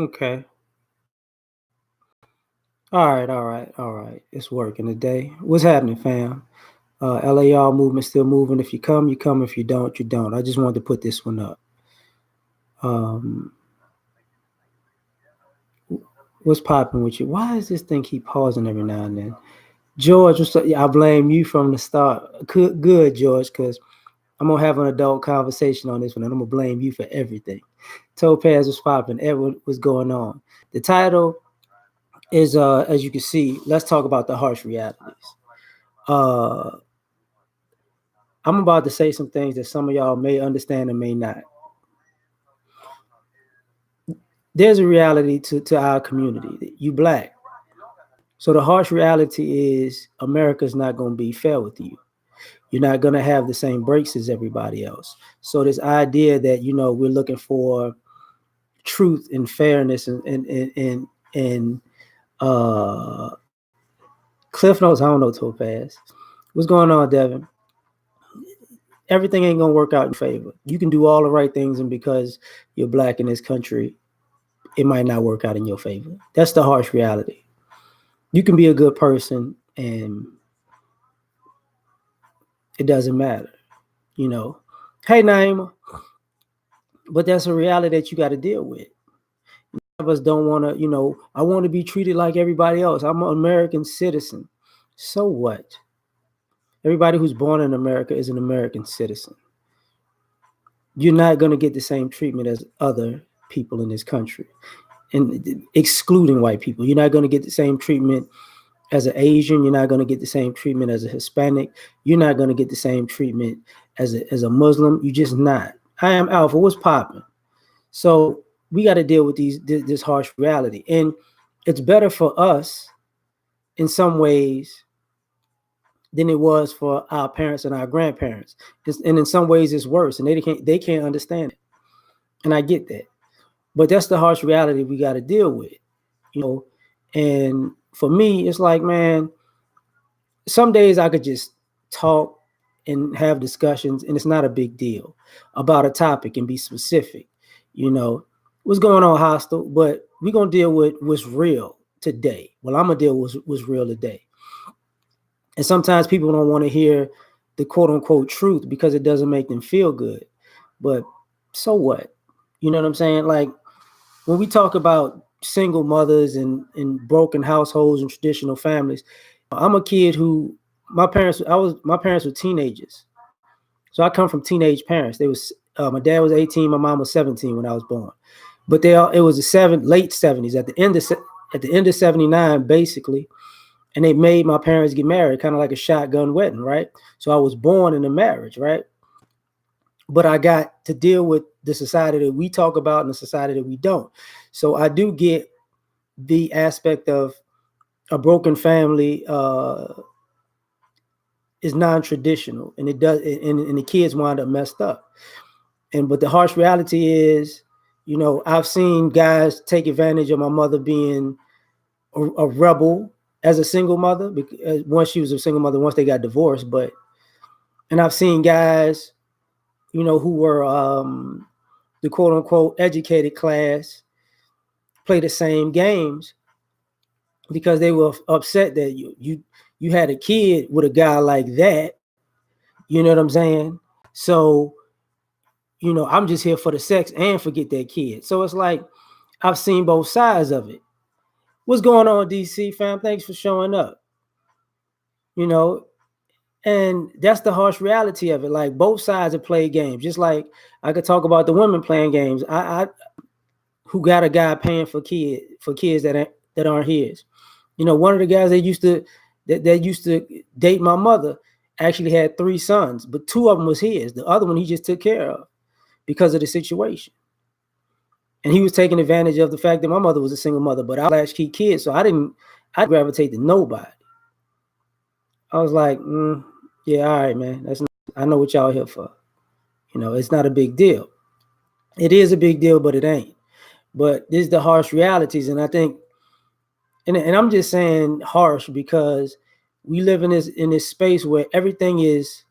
Okay. All right. It's working today. What's happening, fam? L.A.R movement still moving. If you come, you come. If you don't, you don't. I just wanted to put this one up. Um, what's popping with you? Why does this thing keep pausing every now and then? George, I blame you from the start. Good, George, because I'm gonna have an adult conversation on this one, and I'm gonna blame you for everything. Topaz was popping. Edward was going on. The title is, as you can see, let's talk about the harsh realities. Uh, I'm about to say some things that some of y'all may understand and may not. There's a reality to our community. You black. So the harsh reality is America's not going to be fair with you. You're not going to have the same breaks as everybody else. So this idea that, we're looking for truth and fairness and Cliff Notes, I don't know Topaz. What's going on, Devin? Everything ain't gonna work out in favor. You can do all the right things, and because you're black in this country, it might not work out in your favor. That's the harsh reality. You can be a good person, and it doesn't matter. You know, hey Naima, but that's a reality that you got to deal with. Of us don't want to, I want to be treated like everybody else. I'm an American citizen. So what? Everybody who's born in America is an American citizen. You're not going to get the same treatment as other people in this country, and excluding white people. You're not going to get the same treatment as an Asian. You're not going to get the same treatment as a Hispanic. You're not going to get the same treatment as a Muslim. You're just not. I am Alpha. What's popping? So we got to deal with this harsh reality, and it's better for us in some ways than it was for our parents and our grandparents, and in some ways it's worse, and they can't understand it, and I get that, but that's the harsh reality we got to deal with, you know. And for me, it's like, man, some days I could just talk and have discussions, and it's not a big deal about a topic and be specific, you know. What's going on, hostile? But we're gonna deal with what's real today. Well, I'm gonna deal with what's real today. And sometimes people don't want to hear the quote unquote truth because it doesn't make them feel good. But so what? You know what I'm saying? Like, when we talk about single mothers and broken households and traditional families, I'm a kid who my parents were teenagers. So I come from teenage parents. They was my dad was 18, my mom was 17 when I was born. But it was the late 70s, at the end of 79 basically, and they made my parents get married, kind of like a shotgun wedding, right? So I was born in a marriage, right? But I got to deal with the society that we talk about and the society that we don't. So I do get the aspect of a broken family is non-traditional, and it does, and the kids wind up messed up. But the harsh reality is, I've seen guys take advantage of my mother being a rebel as a single mother, because once she was a single mother, once they got divorced. And I've seen guys, who were the quote unquote educated class play the same games because they were upset that you had a kid with a guy like that. You know what I'm saying? So, I'm just here for the sex and forget that kid. So it's like I've seen both sides of it. What's going on, DC fam? Thanks for showing up. You know, and that's the harsh reality of it. Like, both sides have played games. Just like I could talk about the women playing games. I who got a guy paying for kids that aren't his. One of the guys that used to date my mother actually had 3 sons, but 2 of them was his. The other one he just took care of because of the situation. And he was taking advantage of the fact that my mother was a single mother, but I was a latchkey kid, so I gravitate to nobody. I was like, yeah, all right, man. I know what y'all here for. It's not a big deal. It is a big deal, but it ain't. But this is the harsh realities, and I think, and I'm just saying harsh because we live in this space where everything is,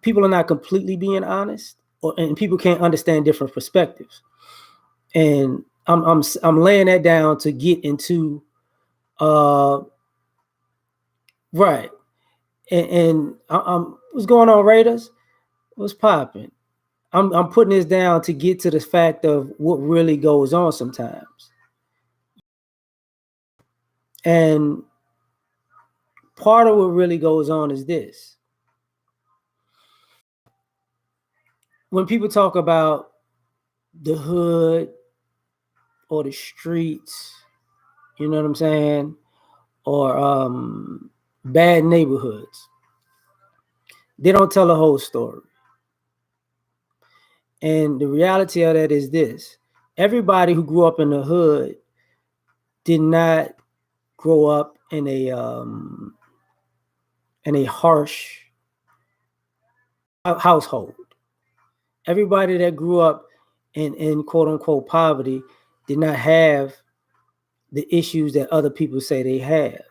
people are not completely being honest, and people can't understand different perspectives. And I'm laying that down to get into uh right. And I'm what's going on, Raiders? What's popping? I'm putting this down to get to the fact of what really goes on sometimes. And part of what really goes on is this. When people talk about the hood or the streets, you know what I'm saying? Or bad neighborhoods, they don't tell the whole story. And the reality of that is this: everybody who grew up in the hood did not grow up in a harsh household. Everybody that grew up in quote unquote poverty did not have the issues that other people say they have.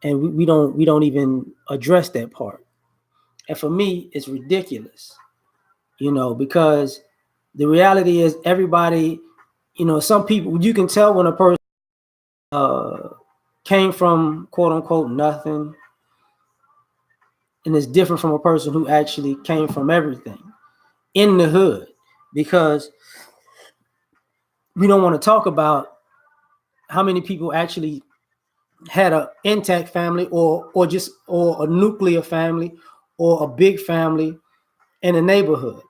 And we don't even address that part. And for me, it's ridiculous, because the reality is everybody, some people, you can tell when a person uh, came from quote unquote nothing, and it's different from a person who actually came from everything in the hood, because we don't want to talk about how many people actually had an intact family or a nuclear family or a big family in a neighborhood.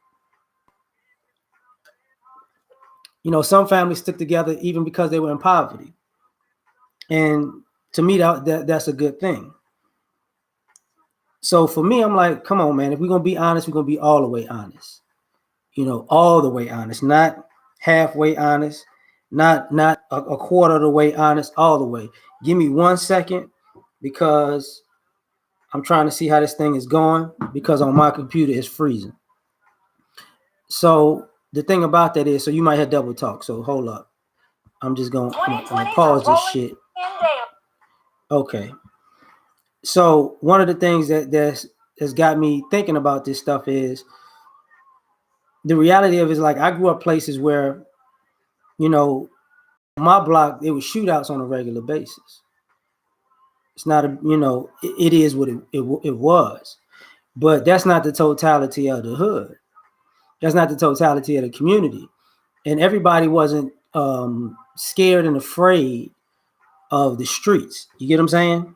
Some families stick together even because they were in poverty. And to me, that's a good thing. So for me, I'm like, come on, man, if we're going to be honest, we're going to be all the way honest. All the way honest, not halfway honest, not a quarter of the way honest, all the way. Give me 1 second, because I'm trying to see how this thing is going, because on my computer it's freezing. So the thing about that is, so you might have double talk. So hold up. I'm just going to pause this shit. Okay. So one of the things that's got me thinking about this stuff is the reality of it is, like, I grew up places where, my block, there was shootouts on a regular basis. It's not it is what it was, but that's not the totality of the hood. That's not the totality of the community. And everybody wasn't scared and afraid of the streets. You get what I'm saying?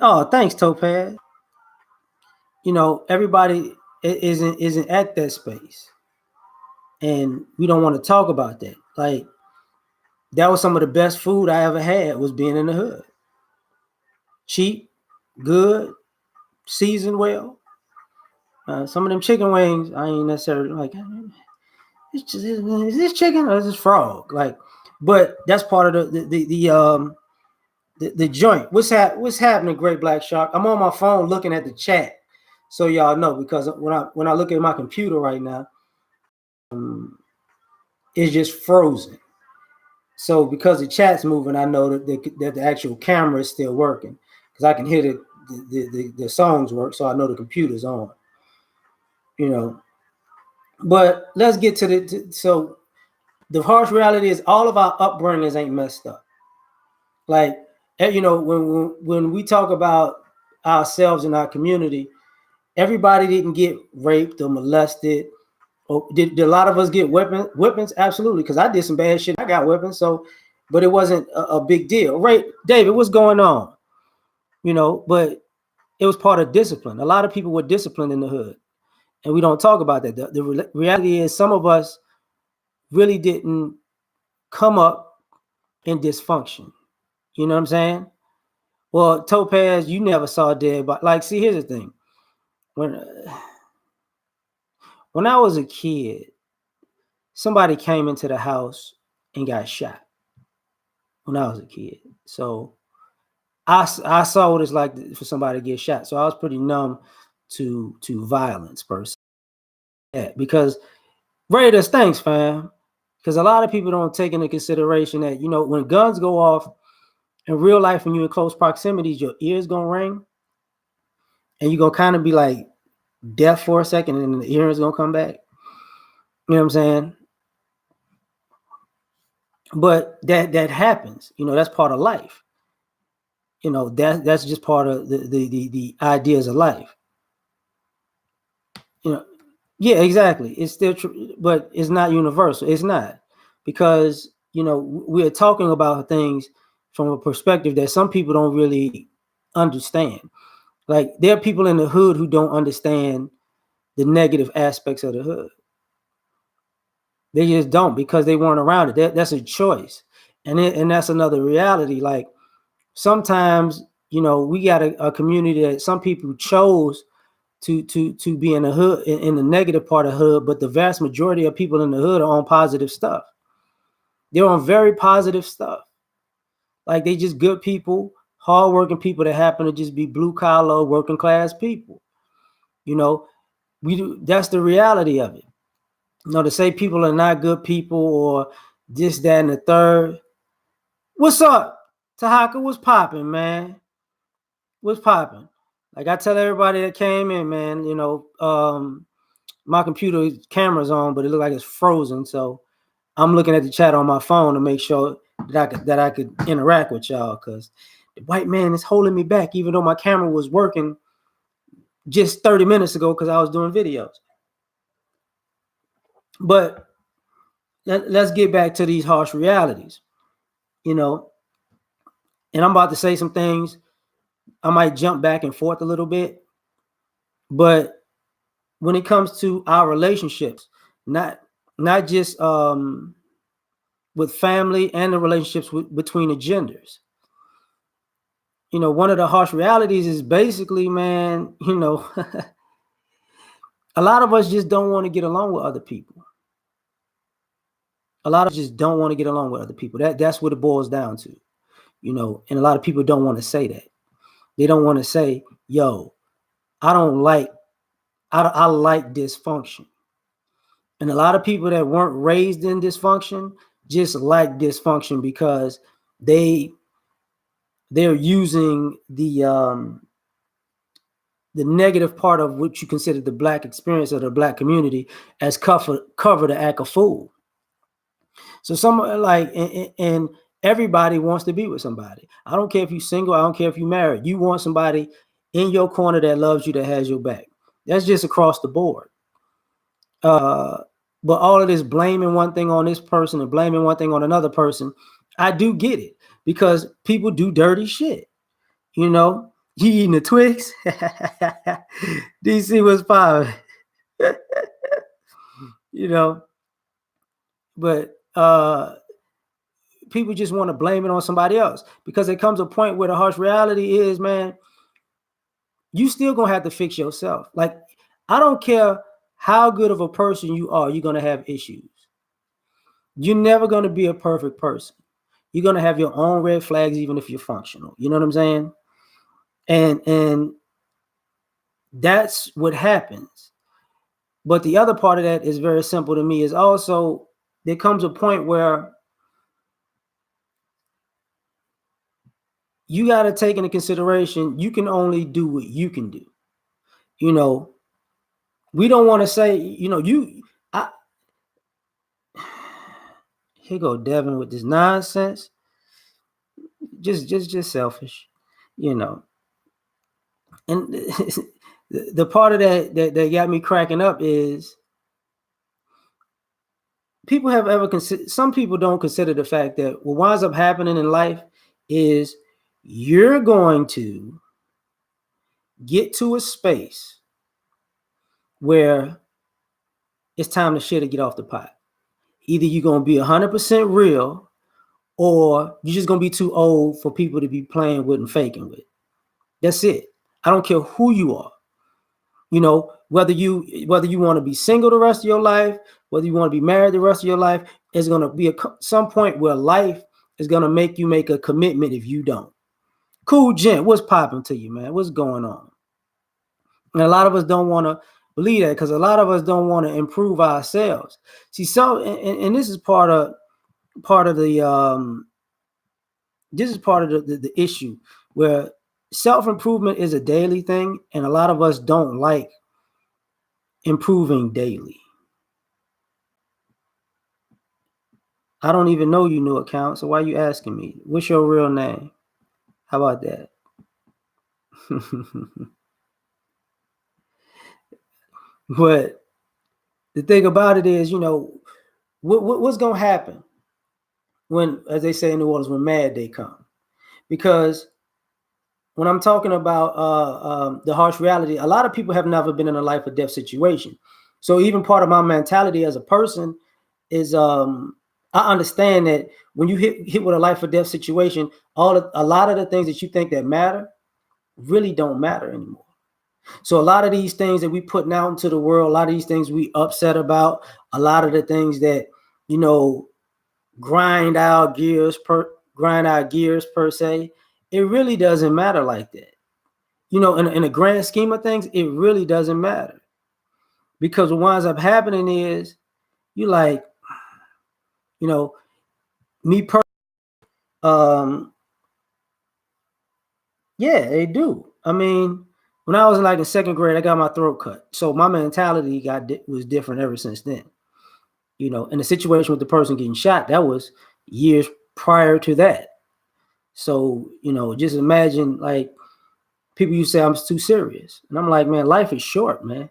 Oh, thanks, Topaz. Everybody isn't at that space, and we don't want to talk about that. Like, that was some of the best food I ever had, was being in the hood. Cheap, good, seasoned well. Some of them chicken wings, I ain't necessarily like, is this chicken or is this frog? Like, but that's part of the joint. What's happening, Great Black Shark? I'm on my phone looking at the chat, so y'all know, because when I look at my computer right now, it's just frozen. So because the chat's moving, I know that the actual camera is still working, because I can hear the songs work, so I know the computer's on. But let's get to so the harsh reality is, all of our upbringings ain't messed up. Like, when we talk about ourselves in our community, everybody didn't get raped or molested. Or did a lot of us get weapons? Absolutely, because I did some bad shit. I got weapons, so, but it wasn't a big deal. Right, David, what's going on? But it was part of discipline. A lot of people were disciplined in the hood, and we don't talk about that. The reality is, some of us really didn't come up in dysfunction. You know what I'm saying? Well, Topaz, you never saw dead, but like, see, here's the thing. When I was a kid, somebody came into the house and got shot when I was a kid. So I saw what it's like for somebody to get shot. So I was pretty numb to violence per se. Yeah, because Raiders, thanks, fam. Because a lot of people don't take into consideration that, when guns go off in real life, when you're in close proximities, your ears gonna ring, and you're gonna kind of be like, deaf for a second and then the hearing's gonna come back. You know what I'm saying? But that happens. That's part of life. That's just part of the ideas of life. You know, yeah, exactly. It's still true, but it's not universal. It's not, because we're talking about things from a perspective that some people don't really understand. Like, there are people in the hood who don't understand the negative aspects of the hood. They just don't, because they weren't around it. That's a choice, and that's another reality. Like, sometimes we got a community that some people chose to be in the hood, in the negative part of the hood, but the vast majority of people in the hood are on positive stuff. They're on very positive stuff. Like, they just good people, hardworking people that happen to just be blue collar working class people. We do. That's the reality of it. To say people are not good people or this, that, and the third. What's up, Tahaka? What's popping, man? What's popping? Like, I tell everybody that came in, man, my computer camera's on, but it looks like it's frozen. So I'm looking at the chat on my phone to make sure that I could interact with y'all, because the white man is holding me back, even though my camera was working just 30 minutes ago because I was doing videos. But let's get back to these harsh realities, and I'm about to say some things. I might jump back and forth a little bit, but when it comes to our relationships, not just with family and the relationships between the genders, one of the harsh realities is basically, man, a lot of us just don't want to get along with other people. A lot of us just don't want to get along with other people. That's what it boils down to, and a lot of people don't want to say that. They don't want to say, yo, I like dysfunction. And a lot of people that weren't raised in dysfunction just like dysfunction because they're using the negative part of what you consider the Black experience or the Black community as cover to act a fool. So and everybody wants to be with somebody. I don't care if you're single. I don't care if you're married. You want somebody in your corner that loves you, that has your back. That's just across the board. But all of this blaming one thing on this person and blaming one thing on another person, I do get it, because people do dirty shit. You eating the Twix? DC was fine. But people just want to blame it on somebody else, because it comes a point where the harsh reality is, man, you still gonna have to fix yourself. Like, I don't care how good of a person you are, you're gonna have issues. You're never gonna be a perfect person. You're gonna have your own red flags, even if you're functional. You know what I'm saying? And that's what happens. But the other part of that is very simple to me, is also there comes a point where you got to take into consideration you can only do what you can do. We don't want to say, here go Devin with this nonsense. Just selfish, And the part of that got me cracking up is people have ever considered, some people don't consider the fact that what winds up happening in life is you're going to get to a space where it's time to shit or get off the pot. Either you're going to be 100% real, or you're just going to be too old for people to be playing with and faking with. That's it. I don't care who you are. Whether you want to be single the rest of your life, whether you want to be married the rest of your life, it's going to be some point where life is going to make you make a commitment if you don't. Cool Gent, what's popping to you, man? What's going on? And a lot of us don't want to believe that, because a lot of us don't want to improve ourselves. See, and this is part of the this is part of the issue, where self-improvement is a daily thing, and a lot of us don't like improving daily. I don't even know you, new account, so why you asking me? What's your real name? How about that? But the thing about it is, what's gonna happen when, as they say in New Orleans, when mad day come? Because when I'm talking about the harsh reality, a lot of people have never been in a life or death situation. So even part of my mentality as a person is I understand that when you hit with a life or death situation, a lot of the things that you think that matter really don't matter anymore. So a lot of these things that we putting out into the world, a lot of these things we upset about, a lot of the things that you know grind our gears per se, it really doesn't matter like that. In the grand scheme of things, it really doesn't matter, because what winds up happening is you like, you know, me per yeah, they do. I mean, when I was in like the second grade, I got my throat cut. So my mentality was different ever since then. And the situation with the person getting shot, that was years prior to that. So, just imagine, like, people used to say I'm too serious. And I'm like, man, life is short, man.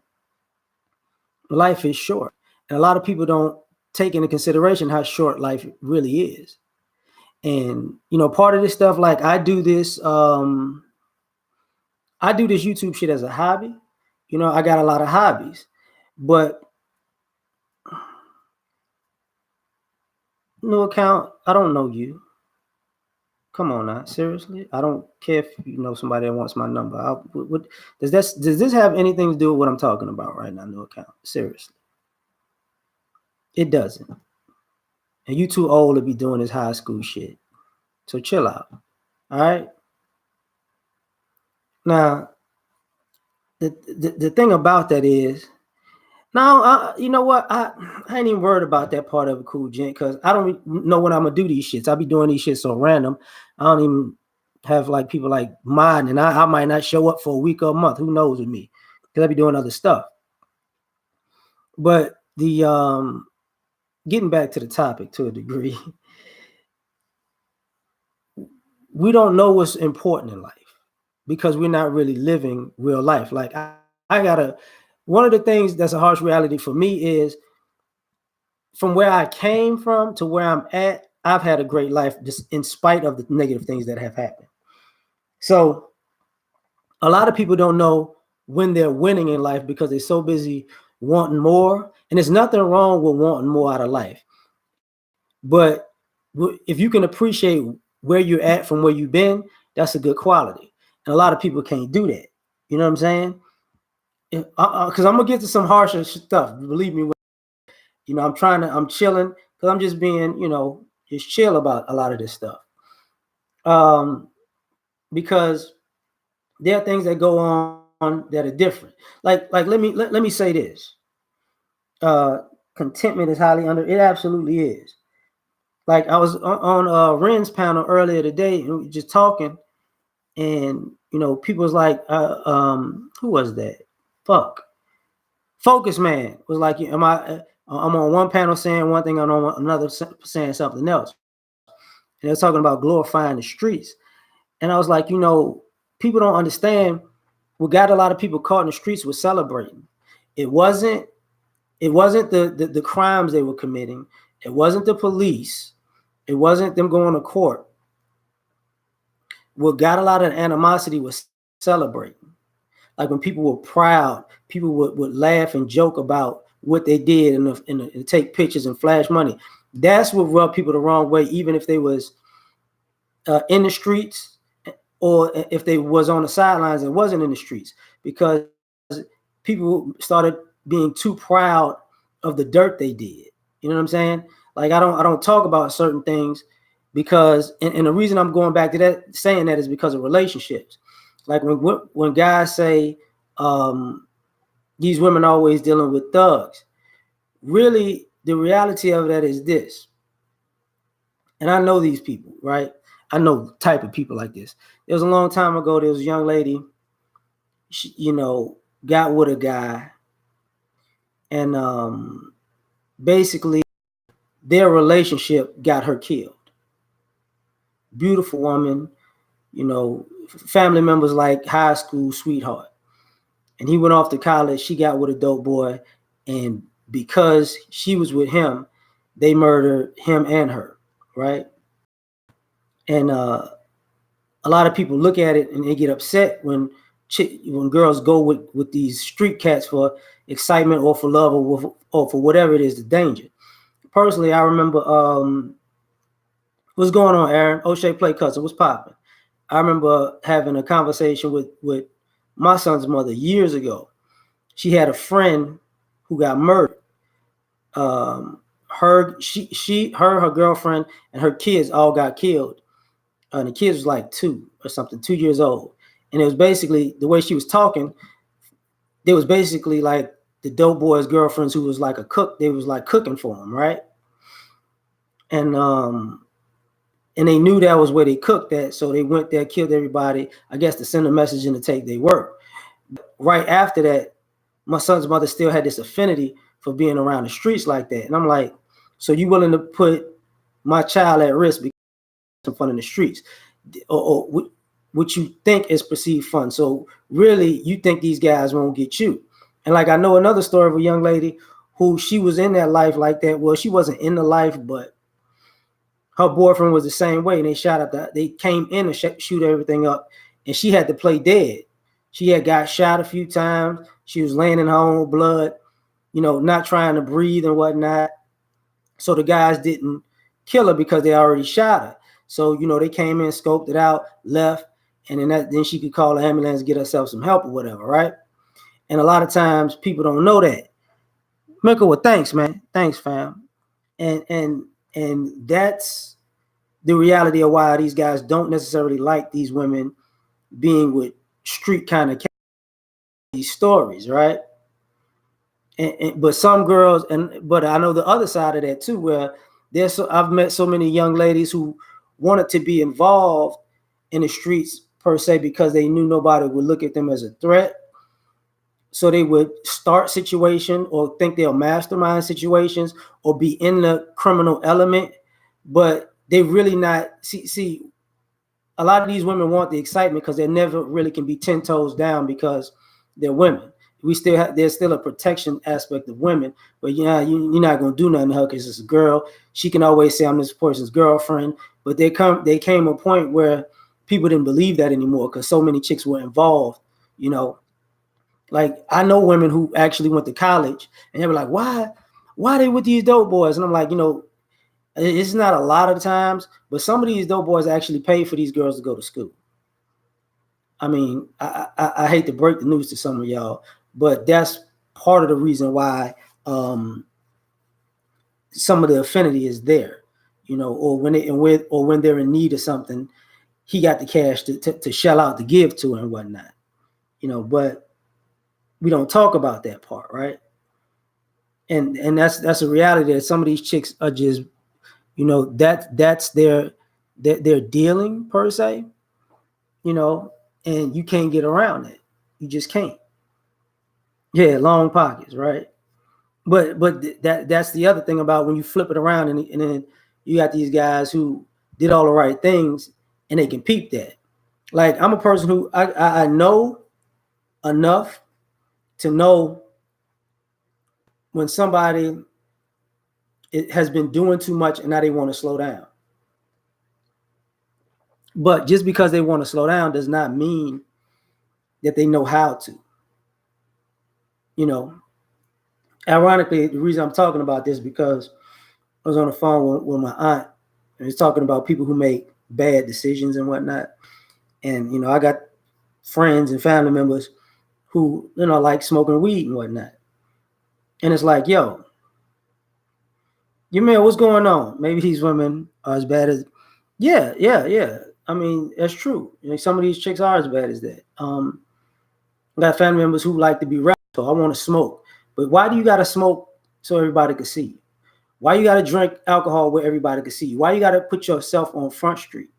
Life is short. And a lot of people don't take into consideration how short life really is. And, part of this stuff, like I do this YouTube shit as a hobby. I got a lot of hobbies. But no account, I don't know you. Come on now, seriously. I don't care if you know somebody that wants my number. Does this have anything to do with what I'm talking about right now? No account, seriously. It doesn't. And you too old to be doing this high school shit. So chill out. All right. Now, the thing about that is, now, you know what? I ain't even worried about that part of it, cool gent, because I don't know when I'm gonna do these shits. I be doing these shits so random. I don't even have like people like mine, and I might not show up for a week or a month. Who knows with me? Because I be doing other stuff. But the getting back to the topic to a degree, we don't know what's important in life because we're not really living real life. Like I gotta. One of the things that's a harsh reality for me is, from where I came from to where I'm at, I've had a great life just in spite of the negative things that have happened. So a lot of people don't know when they're winning in life because they're so busy wanting more. And there's nothing wrong with wanting more out of life. But if you can appreciate where you're at from where you've been, that's a good quality. And a lot of people can't do that. You know what I'm saying? Because I'm gonna get to some harsher stuff. Believe me. I'm chilling because I'm just being, just chill about a lot of this stuff. Because there are things that go on that are different. Like let me say this. Contentment is highly under. It absolutely is. Like I was on Ren's panel earlier today, and we were just talking, and people was like, who was that? Fuck. Focus Man was like, am I? I'm on one panel saying one thing, I'm on another saying something else. And they're talking about glorifying the streets. And I was like, people don't understand. What got a lot of people caught in the streets was celebrating. It wasn't the crimes they were committing. It wasn't the police. It wasn't them going to court. What got a lot of animosity was celebrating. Like when people were proud, people would laugh and joke about what they did and take pictures and flash money. That's what rubbed people the wrong way, even if they was in the streets or if they was on the sidelines and wasn't in the streets, because people started being too proud of the dirt they did. You know what I'm saying? Like I don't talk about certain things because, and the reason I'm going back to that, saying that, is because of relationships. Like when guys say these women are always dealing with thugs, really the reality of that is this. And I know these people, right? I know the type of people like this. It was a long time ago. There was a young lady, she, got with a guy. and basically their relationship got her killed. Beautiful woman, you know, family members like high school sweetheart. And he went off to college. She got with a dope boy, and because she was with him, they murdered him and her, right? And a lot of people look at it and they get upset when girls go with these street cats for excitement or for love or for whatever it is, the danger. Personally, I remember what's going on, Aaron? O'Shea play cousin, what's popping? I remember having a conversation with my son's mother years ago. She had a friend who got murdered. Her girlfriend and her kids all got killed. And the kids was like 2 years old. And it was basically the way she was talking. There was basically like the dope boy's girlfriends who was like a cook. They was like cooking for him, right? And they knew that was where they cooked at, so they went there, killed everybody. I guess to send a message and to take their work. Right after that, my son's mother still had this affinity for being around the streets like that, and I'm like, so you willing to put my child at risk because of fun in the streets, or what you think is perceived fun? So really, you think these guys won't get you? And like I know another story of a young lady who she was in that life like that. Well, she wasn't in the life, but her boyfriend was the same way, and they came in and shoot everything up, and she had to play dead. She had got shot a few times. She was laying in her own blood, not trying to breathe and whatnot. So the guys didn't kill her because they already shot her. So, they came in, scoped it out, left, and then she could call the ambulance, get herself some help or whatever, right? And a lot of times people don't know that. Mika, well, thanks, man. Thanks, fam. And that's the reality of why these guys don't necessarily like these women being with street kind of these stories, right? But some girls, but I know the other side of that too, where I've met so many young ladies who wanted to be involved in the streets per se because they knew nobody would look at them as a threat. So they would start situation or think they'll mastermind situations or be in the criminal element, but they really not see. A lot of these women want the excitement because they never really can be 10 toes down because they're women. There's still a protection aspect of women, but you're not gonna do nothing to her because it's a girl. She can always say I'm this person's girlfriend, but they came a point where people didn't believe that anymore because so many chicks were involved. Like I know women who actually went to college and they were like, why are they with these dope boys? And I'm like, it's not a lot of times, but some of these dope boys actually pay for these girls to go to school. I mean, I hate to break the news to some of y'all, but that's part of the reason why some of the affinity is there, or when they're in need of something, he got the cash to shell out to give to and whatnot, but we don't talk about that part, right? And that's a reality that some of these chicks are just, that's their dealing per se, and you can't get around it. You just can't. Yeah, long pockets, right? But that's the other thing about when you flip it around and then you got these guys who did all the right things and they can peep that. Like I'm a person who I know enough to know when somebody has been doing too much and now they want to slow down. But just because they want to slow down does not mean that they know how to. Ironically, the reason I'm talking about this because I was on the phone with my aunt and he's talking about people who make bad decisions and whatnot. And, I got friends and family members who, like smoking weed and whatnot. And it's like, yo, man, what's going on? Maybe these women are as bad as, yeah. I mean, that's true. Some of these chicks are as bad as that. I got family members who like to be rapped. So I want to smoke. But why do you got to smoke so everybody can see you? Why you got to drink alcohol where everybody can see you? Why you got to put yourself on Front Street?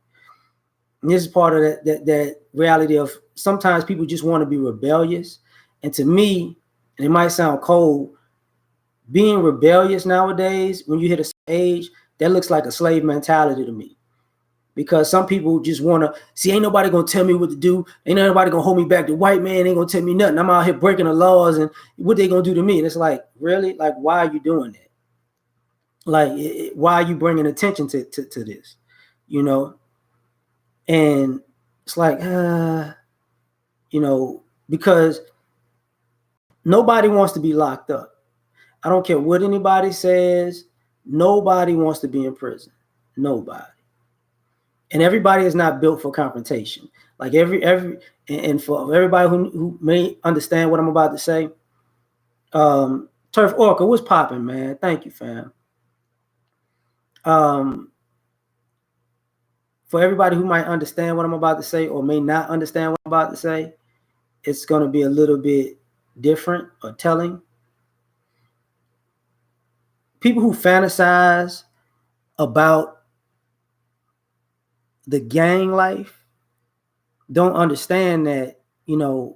And this is part of that reality of sometimes people just want to be rebellious. And to me, and it might sound cold, being rebellious nowadays, when you hit a age, that looks like a slave mentality to me. Because some people just want to see, ain't nobody gonna tell me what to do, ain't nobody gonna hold me back. The white man ain't gonna tell me nothing. I'm out here breaking the laws, and what they gonna do to me? And it's like, really, like, why are you doing that? Like, why are you bringing attention to this? You know, and it's like, because nobody wants to be locked up. I don't care what anybody says. Nobody wants to be in prison. Nobody. And everybody is not built for confrontation. Like and for everybody who may understand what I'm about to say, Turf Orca, what's popping, man? Thank you, fam. For everybody who might understand what I'm about to say or may not understand what I'm about to say, it's going to be a little bit different or telling. People who fantasize about the gang life don't understand that, the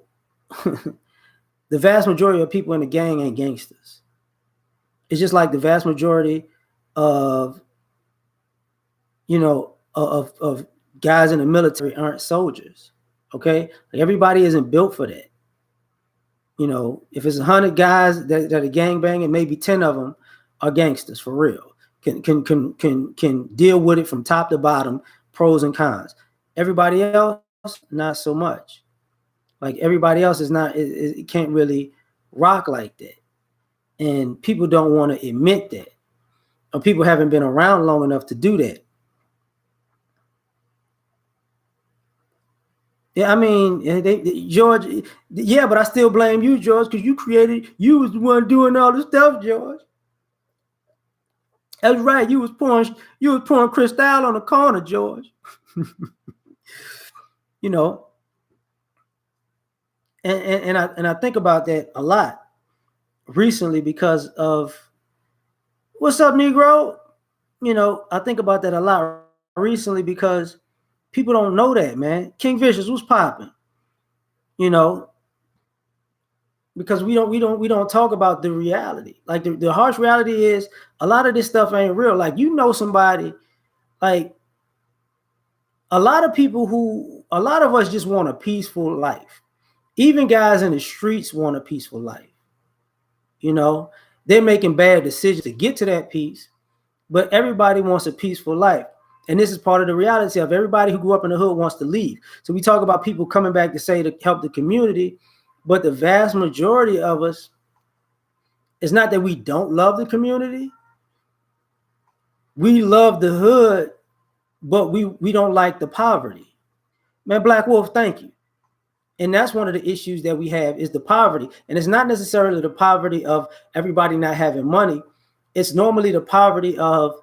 vast majority of people in the gang ain't gangsters. It's just like the vast majority of, of guys in the military aren't soldiers. Okay. Like, everybody isn't built for that. If it's 100 guys that are gang banging, maybe 10 of them are gangsters for real. Can deal with it from top to bottom, pros and cons. Everybody else, not so much. Like, everybody else is not, it can't really rock like that. And people don't want to admit that. Or people haven't been around long enough to do that. Yeah, I mean, George, yeah, but I still blame you, George, because you was the one doing all the stuff, George. That's right. You was pouring Cristal on the corner, George. And I think about that a lot recently because of what's up, Negro. I think about that a lot recently because people don't know that, man. King Vicious was popping. Because we don't talk about the reality. Like, the harsh reality is a lot of this stuff ain't real. Like, somebody, like, a lot of us just want a peaceful life. Even guys in the streets want a peaceful life. They're making bad decisions to get to that peace, but everybody wants a peaceful life. And this is part of the reality of everybody who grew up in the hood wants to leave. So we talk about people coming back to help the community, but the vast majority of us, it's not that we don't love the community. We love the hood, but we don't like the poverty. Man, Black Wolf, thank you. And that's one of the issues that we have is the poverty. And it's not necessarily the poverty of everybody not having money. It's normally the poverty of,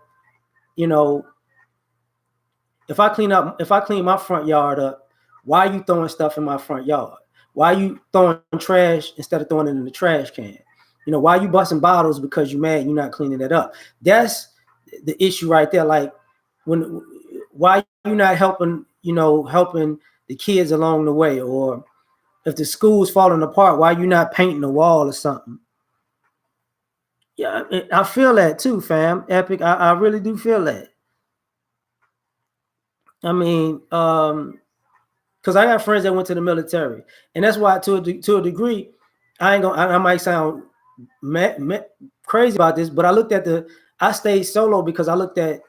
if I clean my front yard up, why are you throwing stuff in my front yard? Why are you throwing trash instead of throwing it in the trash can? Why are you busting bottles because you're mad you're not cleaning it up? That's the issue right there. Like, why are you not helping the kids along the way? Or if the school's falling apart, why are you not painting the wall or something? Yeah, I feel that too, fam. Epic, I really do feel that. I mean, because I got friends that went to the military, and that's why to a degree, I might sound crazy about this, but I stayed solo because I looked at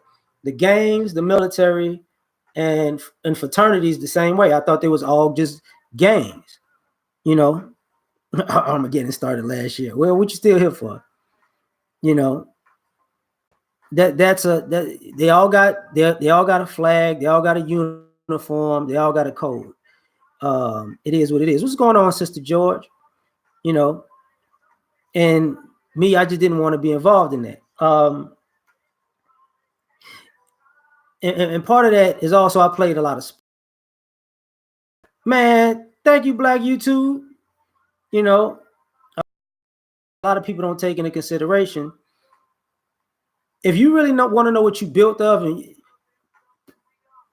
the gangs, the military, and fraternities the same way. I thought they was all just gangs. Armageddon started last year. Well, what you still here for? They all got a flag, they all got a uniform, they all got a code. It is what it is. What's going on, Sister George? And me, I just didn't want to be involved in that. And part of that is also I played a lot of. Man, thank you, Black YouTube. A lot of people don't take into consideration. If you really want to know what you built of, and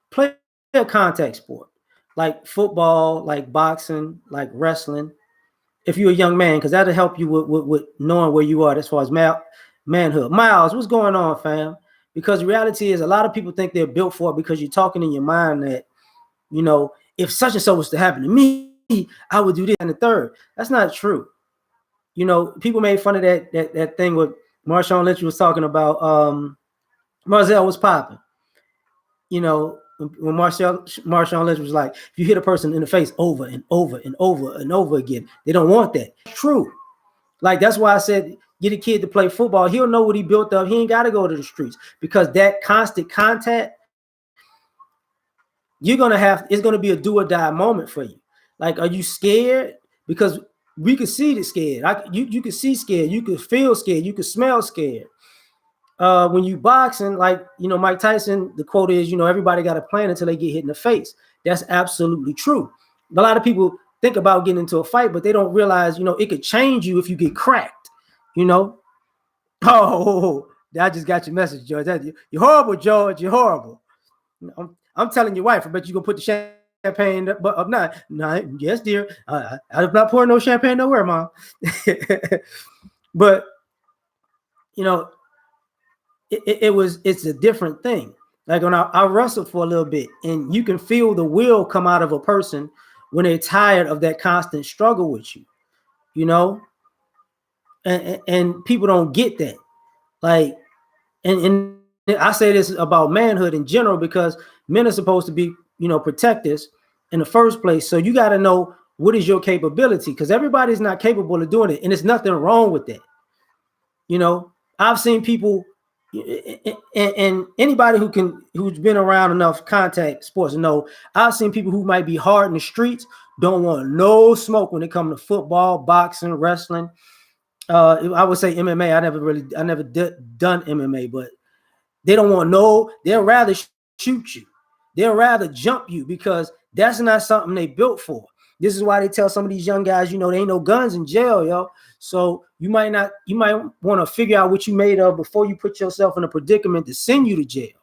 play a contact sport like football, like boxing, like wrestling. if you're a young man, because that'll help you with knowing where you are as far as manhood. Miles, what's going on, fam? Because the reality is a lot of people think they're built for it because you're talking in your mind that, you know, if such and so was to happen to me, I would do this and the third. That's not true. You know, people made fun of that thing with Marshawn Lynch was talking about. Marzell was popping. You know, when Marshawn Lynch was like, if you hit a person in the face over and over and over and over again, they don't want that. It's true. Like that's why I said get a kid to play football. He'll know what he built up. He ain't got to go to the streets because that constant contact, you're gonna have. It's gonna be a do or die moment for you. Like, are you scared? Because we could see the scared. You could see scared. You could feel scared. You could smell scared. When you boxing, like, you know, Mike Tyson, the quote is, you know, everybody got a plan until they get hit in the face. That's absolutely true. A lot of people think about getting into a fight, but they don't realize, you know, it could change you if you get cracked, you know. Oh, I just got your message, George. You're horrible, George. You're horrible. I'm telling your wife, I bet you gonna put the champagne up. Nah, yes, dear. I'm not pouring no champagne nowhere, Mom. But, you know, it's a different thing. Like when I wrestled for a little bit, and you can feel the will come out of a person when they're tired of that constant struggle with you, you know, and people don't get that. Like, and I say this about manhood in general because men are supposed to be, you know, protectors in the first place. So you got to know what is your capability, because everybody's not capable of doing it, and there's nothing wrong with that. You know, I've seen people, and anybody who's been around enough contact sports know, I've seen people who might be hard in the streets don't want no smoke when it comes to football, boxing, wrestling. I would say MMA. I never done MMA, but they don't want no. They'll rather shoot you. They'll rather jump you because that's not something they built for. This is why they tell some of these young guys, you know, there ain't no guns in jail, yo. So you might want to figure out what you made of before you put yourself in a predicament to send you to jail.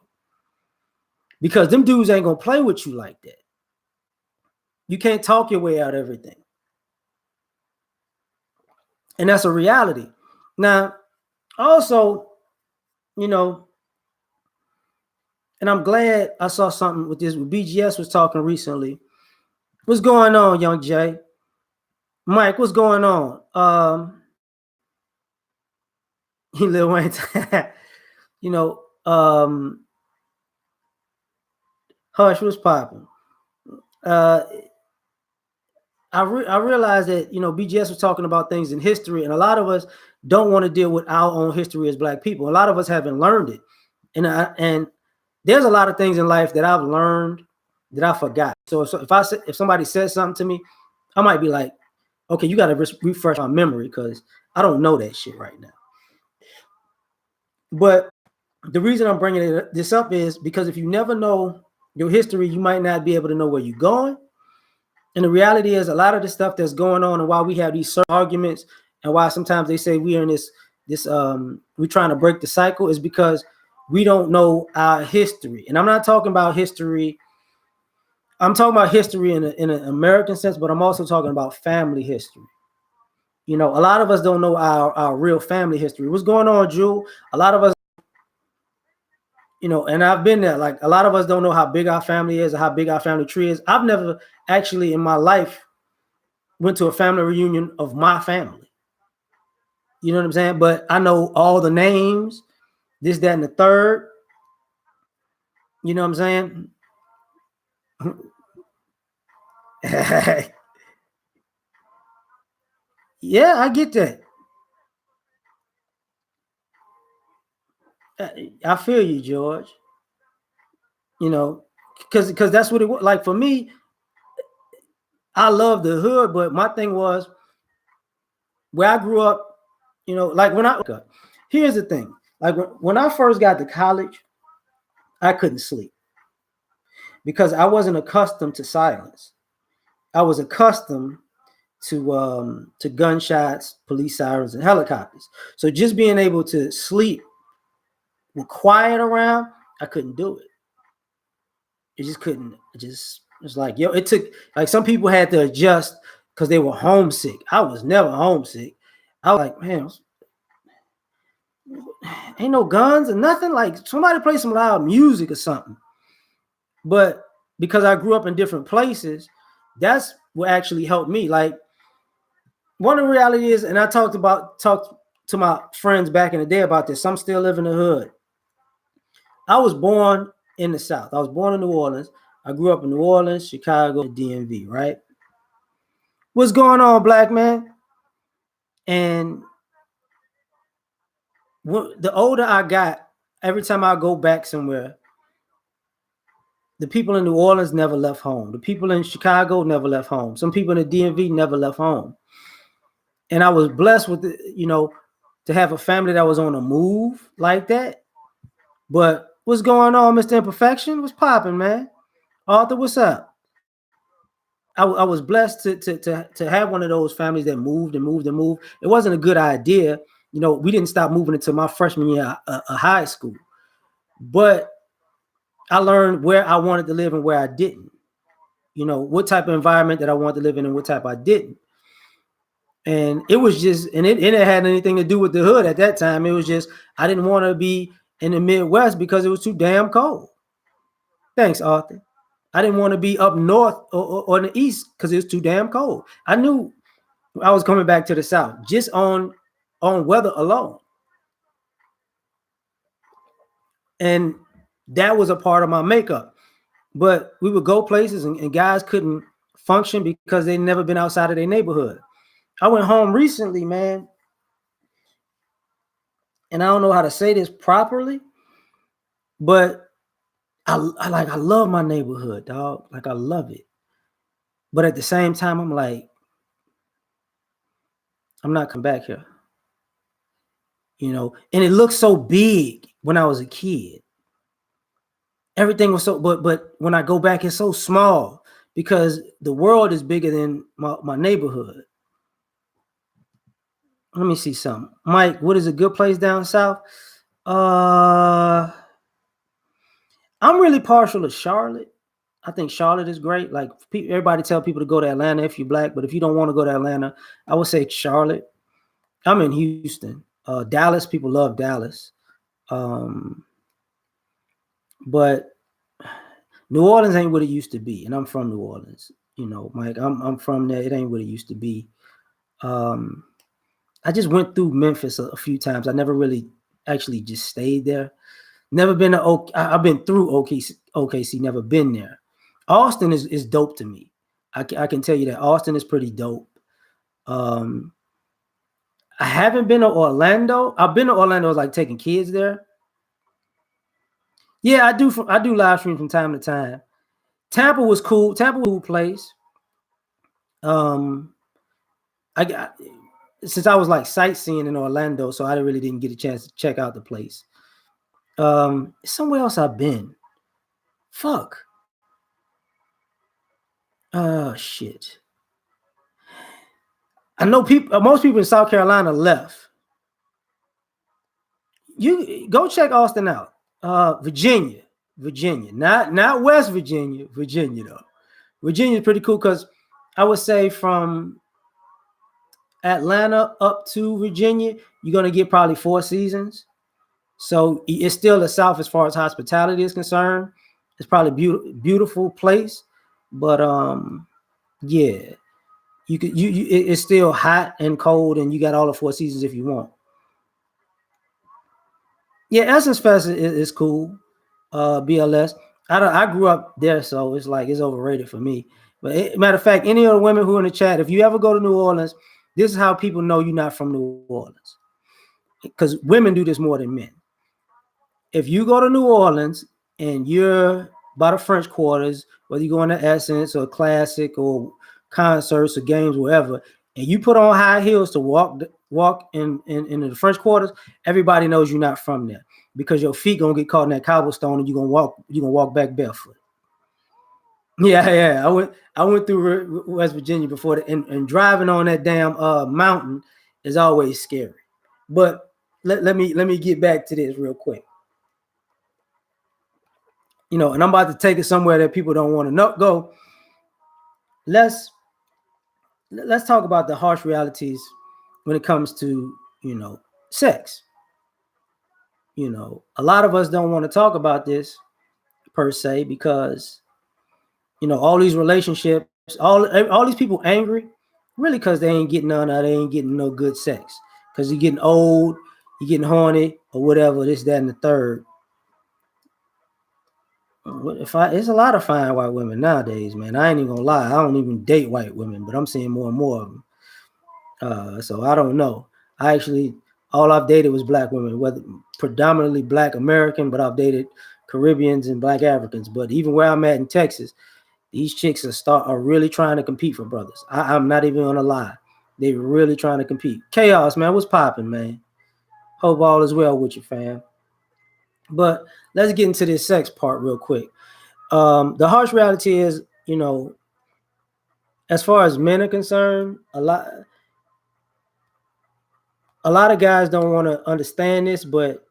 Because them dudes ain't gonna play with you like that. You can't talk your way out of everything. And that's a reality. Now, also, you know, and I'm glad I saw something with this. BGS was talking recently. What's going on, Young Jay? Mike, what's going on? Lil Wayne, you know, Hush was popping. I realized that, you know, BGS was talking about things in history, and a lot of us don't want to deal with our own history as Black people. A lot of us haven't learned it, and there's a lot of things in life that I've learned that I forgot. So if somebody says something to me, I might be like, okay, you got to refresh my memory because I don't know that shit right now. But the reason I'm bringing this up is because if you never know your history, you might not be able to know where you're going. And the reality is a lot of the stuff that's going on and why we have these arguments and why sometimes they say we are in this we're trying to break the cycle is because we don't know our history. And I'm not talking about history. I'm talking about history in an American sense, but I'm also talking about family history. You know, a lot of us don't know our real family history. What's going on, Jewel? A lot of us, you know, and I've been there. Like a lot of us don't know how big our family is or how big our family tree is. I've never actually in my life went to a family reunion of my family. You know what I'm saying? But I know all the names, this, that, and the third. You know what I'm saying? Yeah, I get that. I feel you, George. You know, because that's what it was. Like for me, I love the hood, but my thing was where I grew up, you know, like here's the thing. Like when I first got to college, I couldn't sleep because I wasn't accustomed to silence. I was accustomed to gunshots, police sirens, and helicopters. So just being able to sleep with quiet around, I couldn't do it. It just couldn't. It's like, yo, it took like some people had to adjust because they were homesick. I was never homesick. I was like, man, ain't no guns or nothing. Like somebody play some loud music or something. But because I grew up in different places, that's what actually helped me. Like one of the reality is, and I talked to my friends back in the day about this. Some still live in the hood. I was born in the South. I was born in New Orleans. I grew up in New Orleans, Chicago, DMV, right? What's going on, black man? And the older I got, every time I go back somewhere, the people in New Orleans never left home. The people in Chicago never left home. Some people in the DMV never left home. And I was blessed with, to have a family that was on a move like that. But what's going on, Mr. Imperfection? What's popping, man? Arthur, what's up? I was blessed to have one of those families that moved and moved and moved. It wasn't a good idea. We didn't stop moving until my freshman year of high school. But I learned where I wanted to live and where I didn't. What type of environment that I wanted to live in and what type I didn't. And it was just, and it had anything to do with the hood at that time. It was just, I didn't want to be in the Midwest because it was too damn cold. Thanks, Arthur. I didn't want to be up north or in the east because it was too damn cold. I knew I was coming back to the South just on weather alone. And that was a part of my makeup. But we would go places and guys couldn't function because they'd never been outside of their neighborhood. I went home recently, man. And I don't know how to say this properly, but I love my neighborhood, dog. Like I love it. But at the same time, I'm like, I'm not coming back here. And it looked so big when I was a kid. Everything was so, but when I go back, it's so small because the world is bigger than my neighborhood. Let me see something. Mike, what is a good place down south? I'm really partial to Charlotte. I think Charlotte is great. Like everybody tell people to go to Atlanta if you're black, but if you don't want to go to Atlanta, I would say Charlotte. I'm in Houston. Dallas, people love Dallas. But New Orleans ain't what it used to be, and I'm from New Orleans. Mike, I'm from there. It ain't what it used to be. I just went through Memphis a few times. I never really actually just stayed there. Never been to I've been through OKC, never been there. Austin is dope to me. I can tell you that Austin is pretty dope. I haven't been to Orlando. I've been to Orlando, like taking kids there. Yeah, I do live stream from time to time. Tampa was cool. Tampa was a cool place. Since I was like sightseeing in Orlando, so I really didn't get a chance to check out the place. Somewhere else I've been. Fuck. Oh shit. I know most people in South Carolina left. You go check Austin out. Virginia, not West Virginia though. Virginia is pretty cool because I would say from Atlanta up to Virginia, you're gonna get probably 4 seasons. So it's still the South as far as hospitality is concerned. It's probably beautiful place, but yeah, it's still hot and cold, and you got all the 4 seasons if you want. Yeah, Essence Fest is cool. BLS. I grew up there, so it's like it's overrated for me. But matter of fact, any of the women who are in the chat, if you ever go to New Orleans, this is how people know you're not from New Orleans, because women do this more than men. If you go to New Orleans and you're by the French Quarters, whether you go into Essence or Classic or concerts or games, wherever, and you put on high heels to walk in the French Quarters, everybody knows you're not from there because your feet gonna get caught in that cobblestone and you're gonna walk back barefoot. Yeah. I went through West Virginia before, and driving on that damn mountain is always scary. But let me get back to this real quick. And I'm about to take it somewhere that people don't want to go. Let's let's talk about the harsh realities when it comes to, sex. A lot of us don't want to talk about this per se because all these relationships, all these people angry, really because they ain't getting none of, they ain't getting no good sex because you're getting old, you're getting horny or whatever, this, that, and the third. If I, It's a lot of fine white women nowadays, man. I ain't even gonna lie. I don't even date white women, but I'm seeing more and more of them. So I don't know. I actually, all I've dated was black women, whether predominantly black American, but I've dated Caribbeans and black Africans. But even where I'm at in Texas, these chicks are really trying to compete for brothers. I'm not even gonna lie. They really trying to compete. Chaos, man. What's popping, man? Hope all is well with you, fam. But let's get into this sex part real quick. The harsh reality is, as far as men are concerned, a lot of guys don't want to understand this, but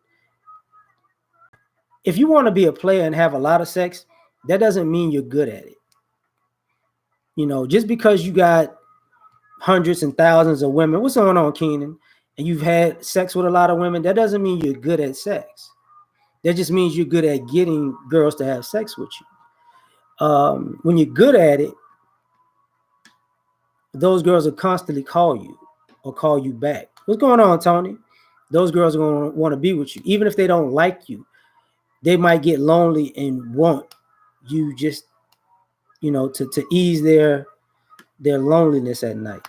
if you want to be a player and have a lot of sex, that doesn't mean you're good at it. Just because you got hundreds and thousands of women, what's going on, Keenan? And you've had sex with a lot of women, that doesn't mean you're good at sex. That just means you're good at getting girls to have sex with you. When you're good at it, those girls will constantly call you or call you back. What's going on, Tony? Those girls are going to want to be with you. Even if they don't like you, they might get lonely and want you just, to ease their loneliness at night.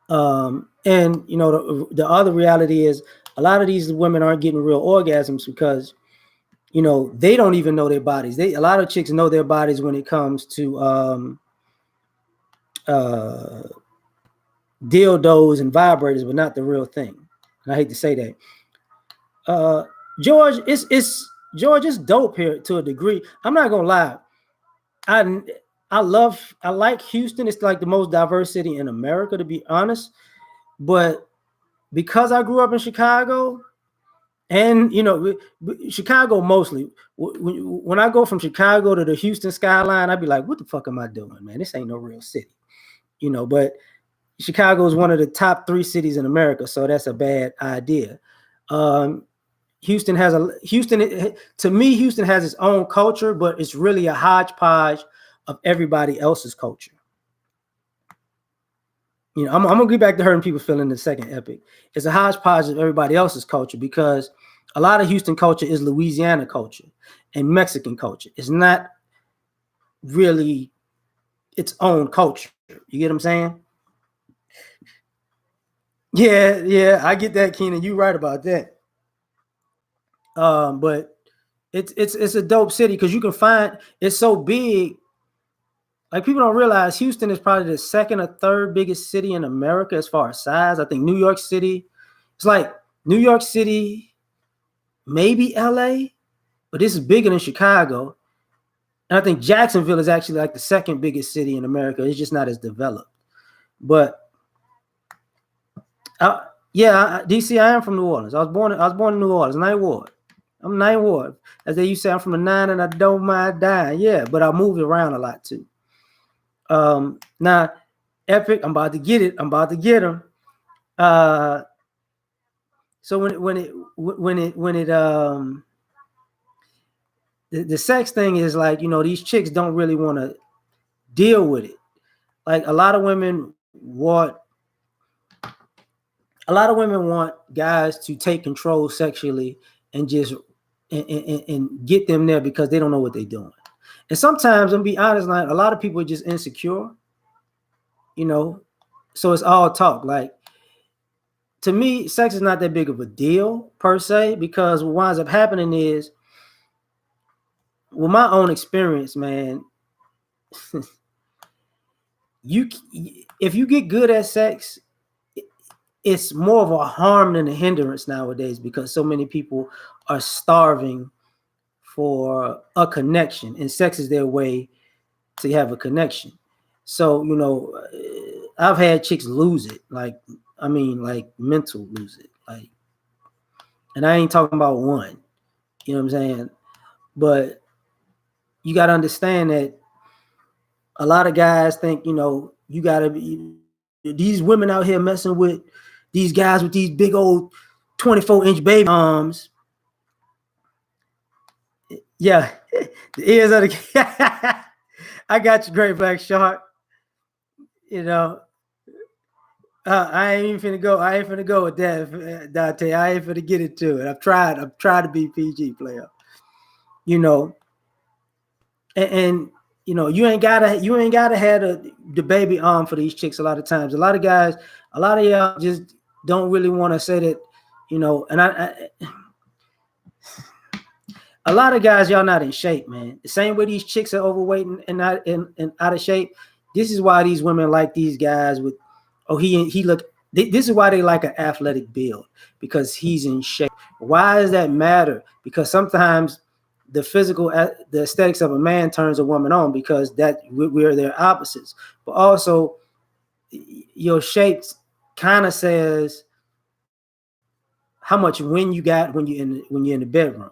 And the other reality is a lot of these women aren't getting real orgasms because they don't even know their bodies. A lot of chicks know their bodies when it comes to dildos and vibrators, but not the real thing. And I hate to say that. George, it's dope here to a degree. I'm not gonna lie. I like Houston. It's like the most diverse city in America, to be honest. But because I grew up in Chicago, and Chicago mostly. When I go from Chicago to the Houston skyline, I'd be like, "What the fuck am I doing, man? This ain't no real city," But Chicago is one of the top 3 cities in America, so that's a bad idea. Houston to me, Houston has its own culture, but it's really a hodgepodge of everybody else's culture. I'm gonna get back to hurting people feeling the second epic. It's a hodgepodge of everybody else's culture because a lot of Houston culture is Louisiana culture and Mexican culture. It's not really its own culture. You get what I'm saying? Yeah, I get that, Keenan. You're right about that. But it's a dope city because you can find it's so big. Like people don't realize Houston is probably the second or third biggest city in America as far as size. I think New York City, it's like New York City, maybe LA, but this is bigger than Chicago. And I think Jacksonville is actually like the second biggest city in America. It's just not as developed. But DC, I am from New Orleans. I was born in New Orleans, Ninth Ward. I'm Ninth Ward. As they used to say, I'm from the 9 and I don't mind dying. Yeah, but I moved around a lot too. Now, Epic, I'm about to get it. I'm about to get him. So the sex thing is like, these chicks don't really want to deal with it. Like a lot of women want guys to take control sexually and just and get them there because they don't know what they're doing. And sometimes, I'm be honest, like a lot of people are just insecure, so it's all talk. Like to me, sex is not that big of a deal per se because what winds up happening is, with my own experience, man, if you get good at sex, it's more of a harm than a hindrance nowadays because so many people are starving for a connection, and sex is their way to have a connection. So, I've had chicks lose it, like mental lose it, like, and I ain't talking about one, you know what I'm saying? But you got to understand that a lot of guys think, You gotta be these women out here messing with these guys with these big old 24-inch baby arms. Yeah, the ears of the I got you, Great Black Shark. You know, I ain't even finna go. I ain't finna go with that, Dante. I ain't finna get into it. I've tried. I've tried to be PG player. You know, and you know, you ain't gotta have the baby arm for these chicks. A lot of times, a lot of guys, a lot of y'all just don't really want to say that. You know, and a lot of guys, y'all not in shape, man. The same way these chicks are overweight and not and out of shape. This is why these women like these guys with, oh, he look. This is why they like an athletic build, because he's in shape. Why does that matter? Because sometimes the physical, the aesthetics of a man turns a woman on, because that we're their opposites. But also, your shape kind of says how much win you got when you're in the bedroom.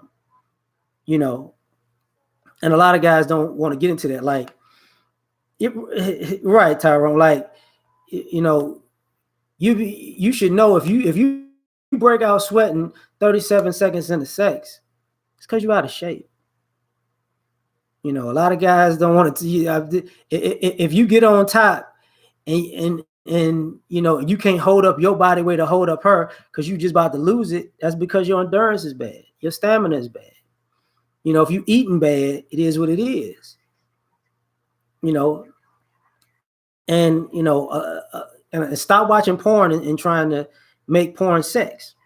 You know, and a lot of guys don't want to get into that. Like, right, Tyrone. Like, you know, you should know if you break out sweating 37 seconds into sex, it's because you're out of shape. You know, a lot of guys don't want to. If you get on top and you know you can't hold up your body weight to hold up her because you just about to lose it, that's because your endurance is bad, your stamina is bad. You know, if you eating bad, it is what it is. You know, and you know, and stop watching porn and trying to make porn sex.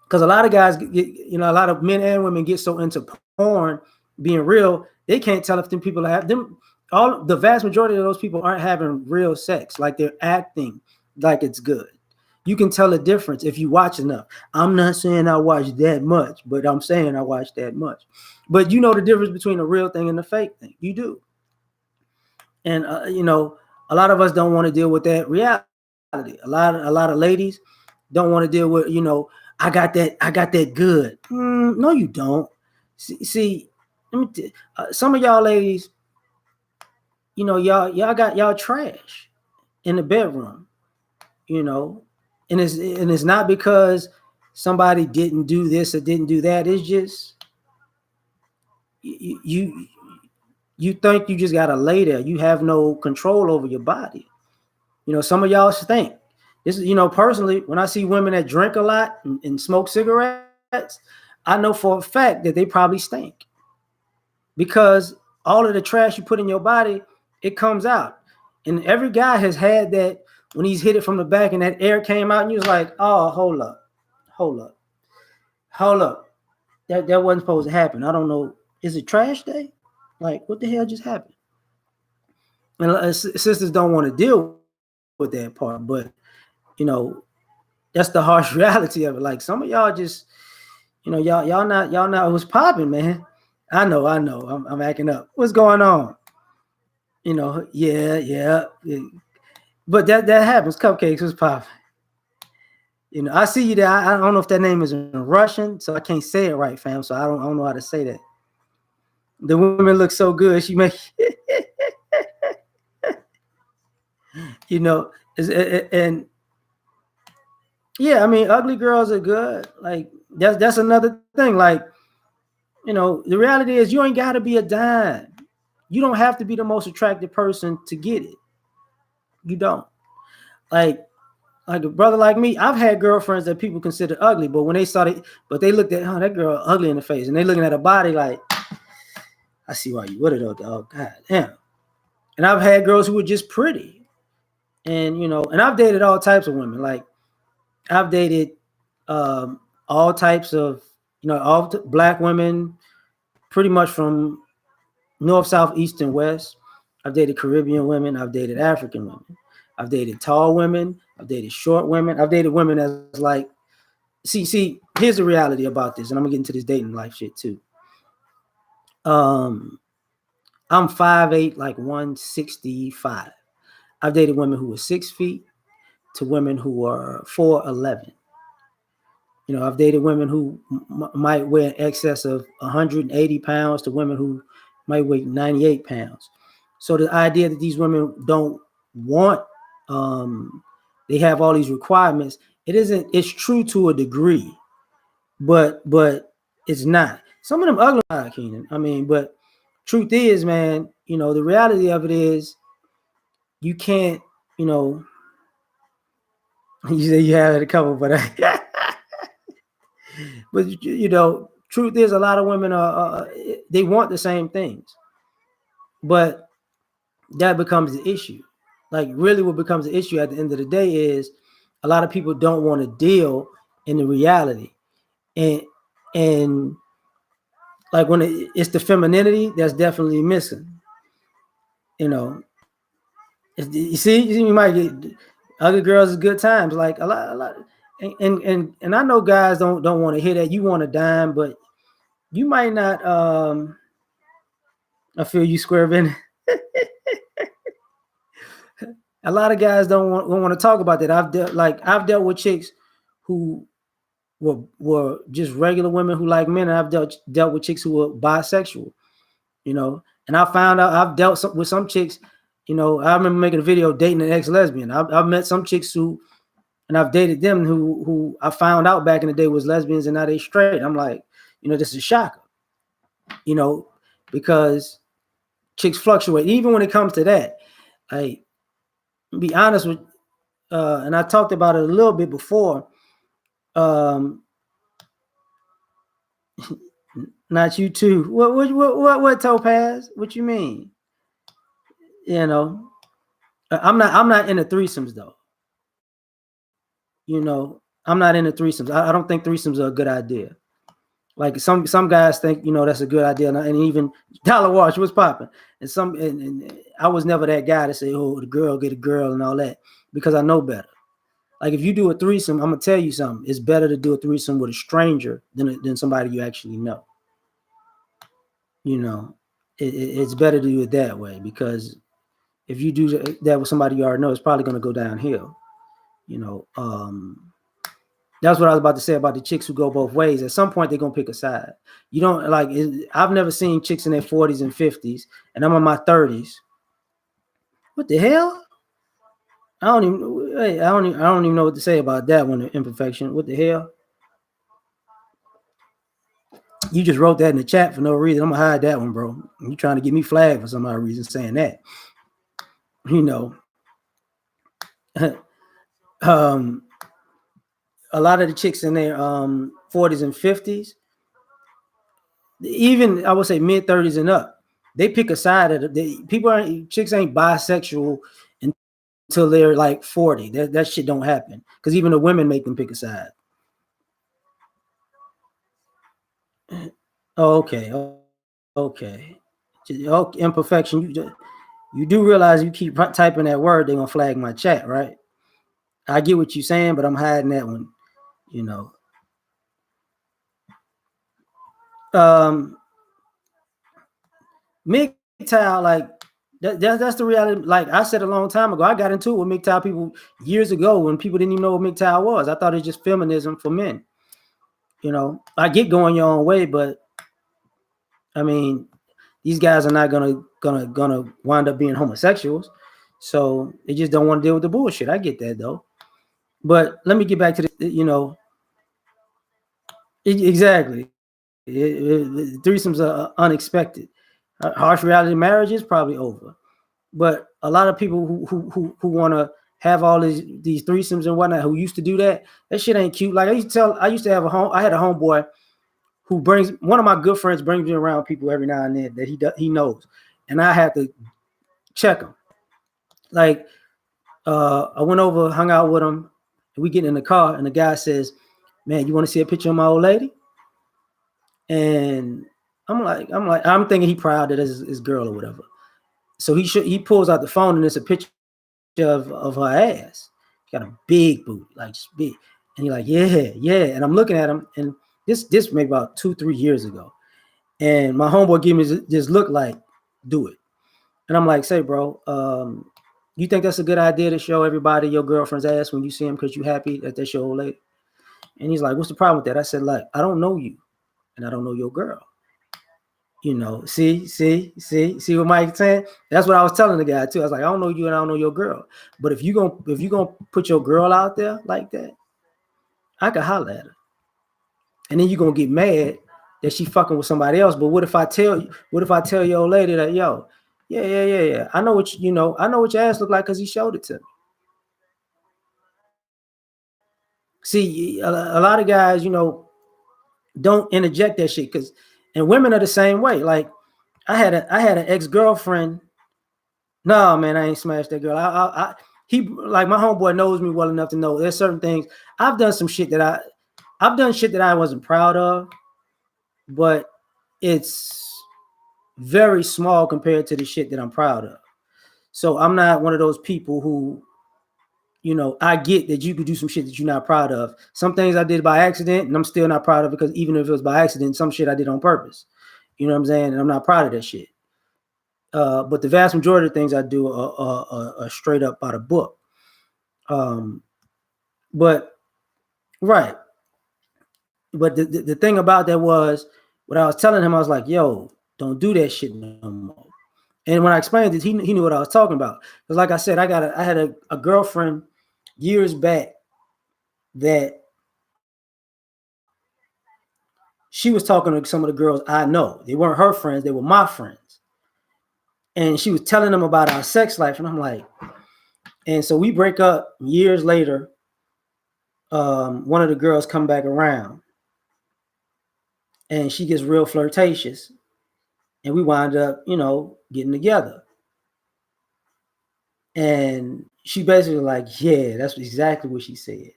Because a lot of guys, you know, a lot of men and women get so into porn being real, they can't tell if them people have them. All the vast majority of those people aren't having real sex, like they're acting like it's good. You can tell the difference if you watch enough. I'm not saying I watch that much, but I'm saying I watch that much. But you know the difference between the real thing and the fake thing. You do. And you know, a lot of us don't want to deal with that reality. A lot of ladies don't want to deal with, you know, I got that good. No, you don't. See some of y'all ladies, you know, y'all got y'all trash in the bedroom, you know, and it's not because somebody didn't do this or didn't do that. It's just you you think you just gotta lay there. You have no control over your body. You know, some of y'all stink. This is, you know, personally, when I see women that drink a lot and smoke cigarettes, I know for a fact that they probably stink, because all of the trash you put in your body, it comes out. And every guy has had that when he's hit it from the back and that air came out, and you was like, oh, hold up, hold up. That wasn't supposed to happen. I don't know. Is it trash day? Like, what the hell just happened? And sisters don't want to deal with that part, but you know, that's the harsh reality of it. Like, some of y'all just, you know, y'all not what's popping, man. I know. I'm acting up. What's going on? You know, yeah. But that happens. Cupcakes was popping. You know, I see you there. I don't know if that name is in Russian, so I can't say it right, fam. So I don't know how to say that. The woman looks so good. She make, you know, and yeah, I mean, ugly girls are good. Like, that's another thing. Like, you know, the reality is you ain't got to be a dime. You don't have to be the most attractive person to get it. You don't. Like a brother like me, I've had girlfriends that people consider ugly, but when they saw it, but they looked at, oh, that girl ugly in the face, and they looking at her body like, I see why you would have though, dog. God damn. And I've had girls who were just pretty, and you know, and I've dated all types of women. Like, I've dated all types of, you know, all black women, pretty much from north, south, east, and west. I've dated Caribbean women. I've dated African women. I've dated tall women. I've dated short women. I've dated women that's like, see, here's the reality about this, and I'm gonna get into this dating life shit too. Um, I'm 5'8", like 165. I've dated women who were 6 feet to women who are 4'11". You know, I've dated women who might weigh in excess of 180 pounds to women who might weigh 98 pounds. So the idea that these women don't want, um, they have all these requirements. It isn't. It's true to a degree, but it's not. Some of them ugly, Keenan. I mean, but truth is, man, the reality of it is you can't, you know, you say you have a couple, but but truth is, a lot of women they want the same things, but that becomes the issue. Like, really, what becomes the issue at the end of the day is a lot of people don't want to deal in the reality, and and like when it's the femininity that's definitely missing. You know, you might get other girls is good times, like a lot, and I know guys don't want to hear that. You want a dime, but you might not. I feel you squirming. A lot of guys don't want to talk about that. I've dealt with chicks who were just regular women who like men, and I've dealt with chicks who were bisexual. And I found out I've dealt with some chicks. I remember making a video dating an ex-lesbian. I've met some chicks who, and I've dated them who I found out back in the day was lesbians, and now they straight. I'm like, this is a shocker. Because chicks fluctuate. Even when it comes to that, like, be honest with, and I talked about it a little bit before. Not you too. What Topaz? What you mean? I'm not into threesomes though. I'm not into threesomes. I don't think threesomes are a good idea. Like some guys think, that's a good idea, and even Dollar Wash was popping, and I was never that guy to say, oh, the girl get a girl and all that, because I know better. Like, if you do a threesome, I'm gonna tell you something. It's better to do a threesome with a stranger than somebody you actually know. It's better to do it that way, because if you do that with somebody you already know, it's probably gonna go downhill. That's what I was about to say about the chicks who go both ways. At some point, they're gonna pick a side. You don't like. I've never seen chicks in their 40s and 50s, and I'm in my 30s. What the hell? I don't even know what to say about that one. Imperfection. What the hell? You just wrote that in the chat for no reason. I'm gonna hide that one, bro. You trying to get me flagged for some odd reason saying that. A lot of the chicks in their 40s and 50s, even I would say mid 30s and up, they pick a side of chicks ain't bisexual until they're like 40. That shit don't happen, because even the women make them pick a side. Okay. Imperfection. You do realize you keep typing that word, they're gonna flag my chat, right? I get what you're saying, but I'm hiding that one. MGTOW, like that's the reality. Like I said a long time ago, I got into it with MGTOW people years ago when people didn't even know what MGTOW was. I thought it was just feminism for men. I get going your own way, but I mean, these guys are not gonna wind up being homosexuals, so they just don't want to deal with the bullshit. I get that though, but let me get back to the. Exactly. Threesomes are unexpected. Harsh reality marriage is probably over, but a lot of people who want to have all these threesomes and whatnot, who used to do that shit ain't cute. Like I used to have I had a homeboy who brings, one of my good friends brings me around people every now and then that he knows, and I have to check him. Like I went over, hung out with him, and we get in the car, and the guy says, "Man, you want to see a picture of my old lady?" And I'm thinking he proud that it's his girl or whatever. So he pulls out the phone, and it's a picture of her ass. She got a big booty, like just big. And he's like, yeah. And I'm looking at him, and this maybe about 2-3 years ago. And my homeboy gave me this look like, do it. And I'm like, say, bro, you think that's a good idea to show everybody your girlfriend's ass when you see him because you happy that that's your old lady? And he's like, what's the problem with that? I said, like, I don't know you, and I don't know your girl. See what Mike's saying? That's what I was telling the guy too. I was like, I don't know you and I don't know your girl. But if you gonna put your girl out there like that, I could holler at her. And then you're gonna get mad that she fucking with somebody else. But what if I tell your old lady that, yo, yeah. I know I know what your ass look like because he showed it to me. See, a lot of guys, don't interject that shit because and women are the same way. Like I had an ex-girlfriend. No, man, I ain't smashed that girl. He like my homeboy knows me well enough to know there's certain things I've done some shit that I've done shit that I wasn't proud of, but it's very small compared to the shit that I'm proud of. So I'm not one of those people who, I get that you could do some shit that you're not proud of. Some things I did by accident and I'm still not proud of because even if it was by accident, some shit I did on purpose. You know what I'm saying? And I'm not proud of that shit. But the vast majority of things I do are straight up by the book. Um, but right. But the thing about that was what I was telling him, I was like, yo, don't do that shit no more. And when I explained it, he knew what I was talking about. Because like I said, I had a girlfriend years back that she was talking to some of the girls I know. They weren't her friends, they were my friends. And she was telling them about our sex life. And I'm like, and so we break up years later. One of the girls come back around and she gets real flirtatious. And we wind up, getting together. And she basically like, yeah, that's exactly what she said.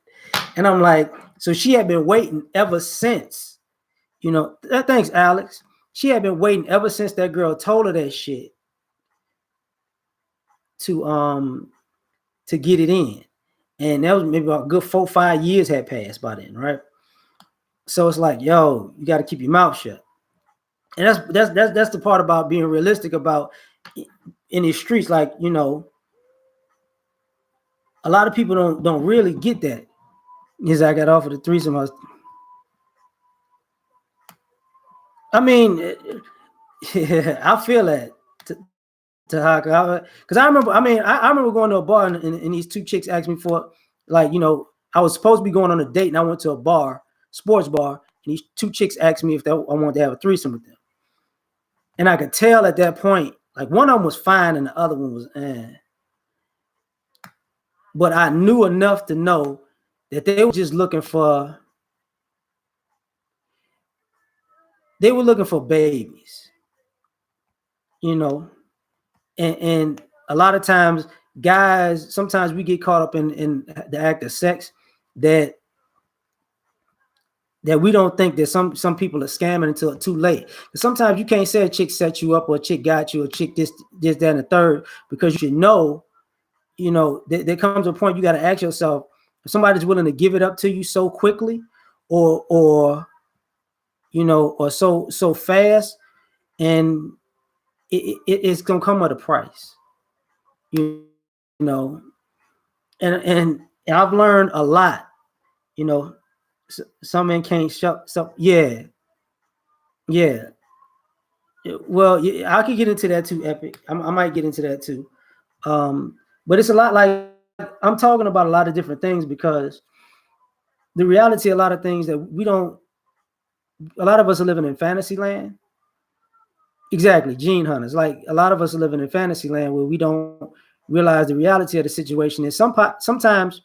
And I'm like, so she had been waiting ever since, thanks, Alex. She had been waiting ever since that girl told her that shit to get it in. And that was maybe about a good 4-5 years had passed by then, right? So it's like, yo, you got to keep your mouth shut. And that's the part about being realistic about in these streets. Like, a lot of people don't really get that. Is I got offered a threesome. I mean, I feel that to Haka because I remember. I mean, I remember going to a bar and these two chicks asked me for like, I was supposed to be going on a date and I went to a bar, sports bar, and these two chicks asked me if I wanted to have a threesome with them, and I could tell at that point, like one of them was fine and the other one was, but I knew enough to know that they were just looking for. They were looking for babies, you know, and a lot of times guys sometimes we get caught up in the act of sex that we don't think that some people are scamming until too late. Sometimes you can't say a chick set you up or a chick got you, or a chick this that and the third, because you should know, there comes a point you got to ask yourself if somebody's willing to give it up to you so quickly or or so fast, and it's gonna come at a price, you know. And I've learned a lot, you know. Some men can't shut. So yeah. Well, yeah, I could get into that too, Epic. I might get into that too. But it's a lot like I'm talking about a lot of different things because the reality, a lot of things that we don't. A lot of us are living in fantasy land. Exactly, gene hunters. Like a lot of us are living in fantasy land where we don't realize the reality of the situation. Is sometimes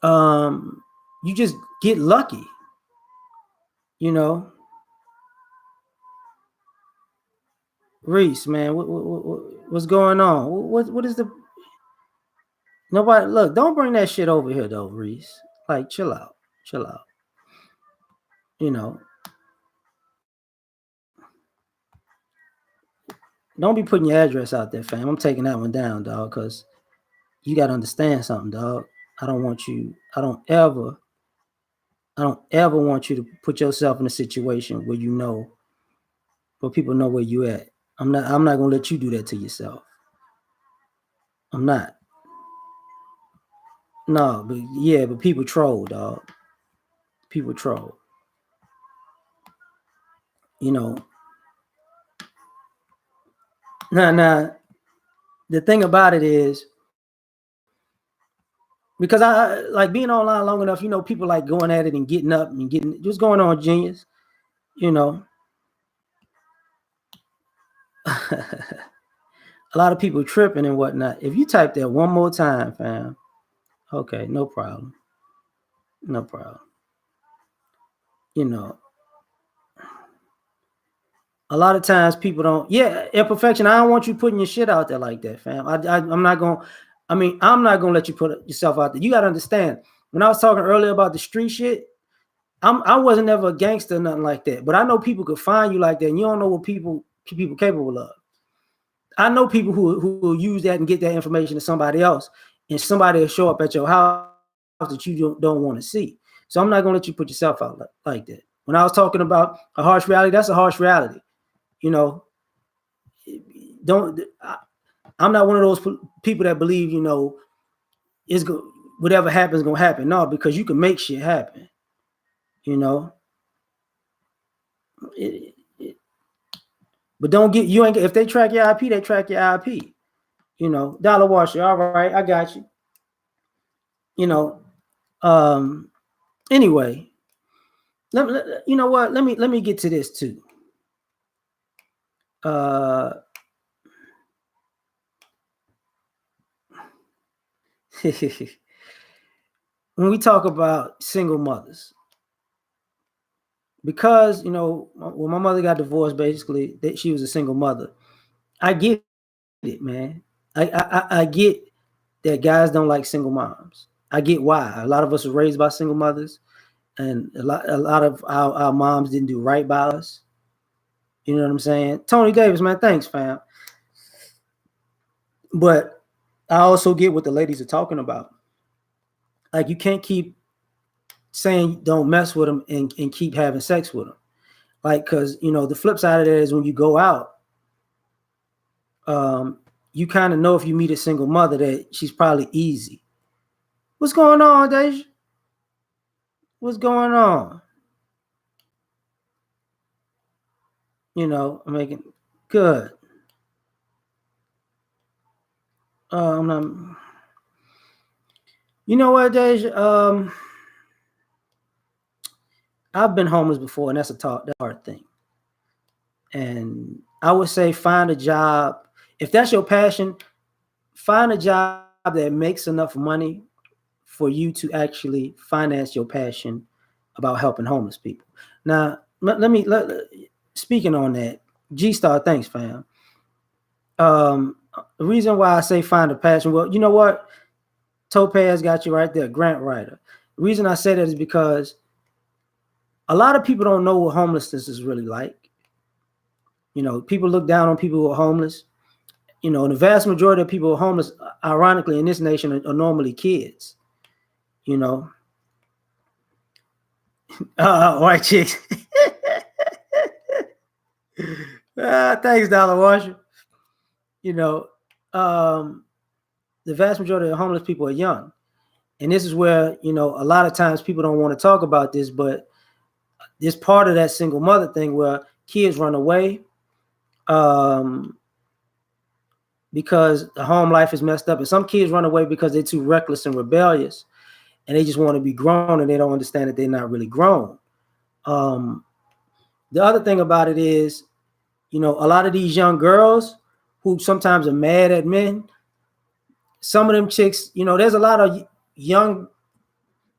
um, you just get lucky, you know. Reese, man, what's going on? What is the nobody? Look, don't bring that shit over here though, Reese. Like, chill out, chill out. You know, don't be putting your address out there, fam. I'm taking that one down, dog, because you got to understand something, dog. I don't want you. I don't ever want you to put yourself in a situation where people know where you at. I'm not gonna let you do that to yourself. I'm not. No, but yeah, but people troll, dog. People troll. You know, now the thing about it is, because I like being online long enough, people like going at it and getting up and getting what's going on, genius. You know, a lot of people tripping and whatnot. If you type that one more time, fam, okay, no problem, no problem. You know, a lot of times people don't. Yeah, imperfection. I don't want you putting your shit out there like that, fam. I'm not gonna. I mean, I'm not gonna let you put yourself out there. You gotta understand. When I was talking earlier about the street shit, I wasn't ever a gangster or nothing like that. But I know people could find you like that, and you don't know what people capable of. I know people who will use that and get that information to somebody else, and somebody will show up at your house that you don't want to see. So I'm not gonna let you put yourself out like that. When I was talking about a harsh reality, that's a harsh reality. You know, don't. I'm not one of those people that believe it's whatever happens gonna happen. No, because you can make shit happen. You know, it, but don't get you ain't if they track your IP, they track your IP. Dollar washer. All right, I got you. You know, um. Anyway, you know what? Let me get to this too. Uh, when we talk about single mothers, because when my mother got divorced, basically she was a single mother. I get it, man. I get that guys don't like single moms. I get why. A lot of us were raised by single mothers, and a lot of our moms didn't do right by us. You know what I'm saying? Tony Davis, man, thanks, fam. But I also get what the ladies are talking about. Like, you can't keep saying don't mess with them and keep having sex with them. Like, because the flip side of that is when you go out, you kind of know if you meet a single mother that she's probably easy. What's going on, Deja? What's going on? I'm making good. I'm not. You know what, Deja? I've been homeless before, and that's a hard thing. And I would say find a job. If that's your passion, find a job that makes enough money for you to actually finance your passion about helping homeless people. Now, speaking on that, G Star, thanks, fam. The reason why I say find a passion, well, you know what? Topaz got you right there, grant writer. The reason I say that is because a lot of people don't know what homelessness is really like. People look down on people who are homeless. And the vast majority of people who are homeless, ironically, in this nation, are normally kids. White chicks. Thanks, Dollar Washer. You know, um, the vast majority of homeless people are young. And this is where, a lot of times people don't want to talk about this, but this part of that single mother thing where kids run away because the home life is messed up. And some kids run away because they're too reckless and rebellious and they just want to be grown and they don't understand that they're not really grown. The other thing about it is, a lot of these young girls who sometimes are mad at men, some of them chicks, there's a lot of young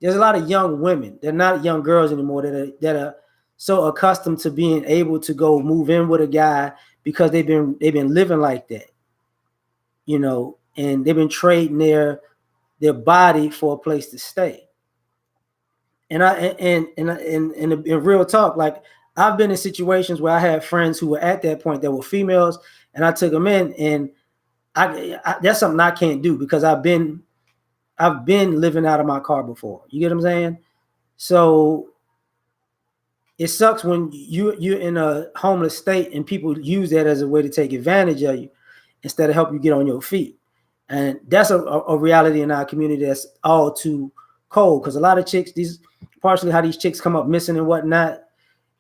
women. They're not young girls anymore that are so accustomed to being able to go move in with a guy because they've been living like that, and they've been trading their body for a place to stay. And in real talk, like, I've been in situations where I had friends who were at that point that were females, and I took them in, and I that's something I can't do because I've been living out of my car before. You get what I'm saying? So it sucks when you're in a homeless state and people use that as a way to take advantage of you instead of help you get on your feet. And that's a reality in our community that's all too cold, because a lot of chicks, these partially how these chicks come up missing and whatnot,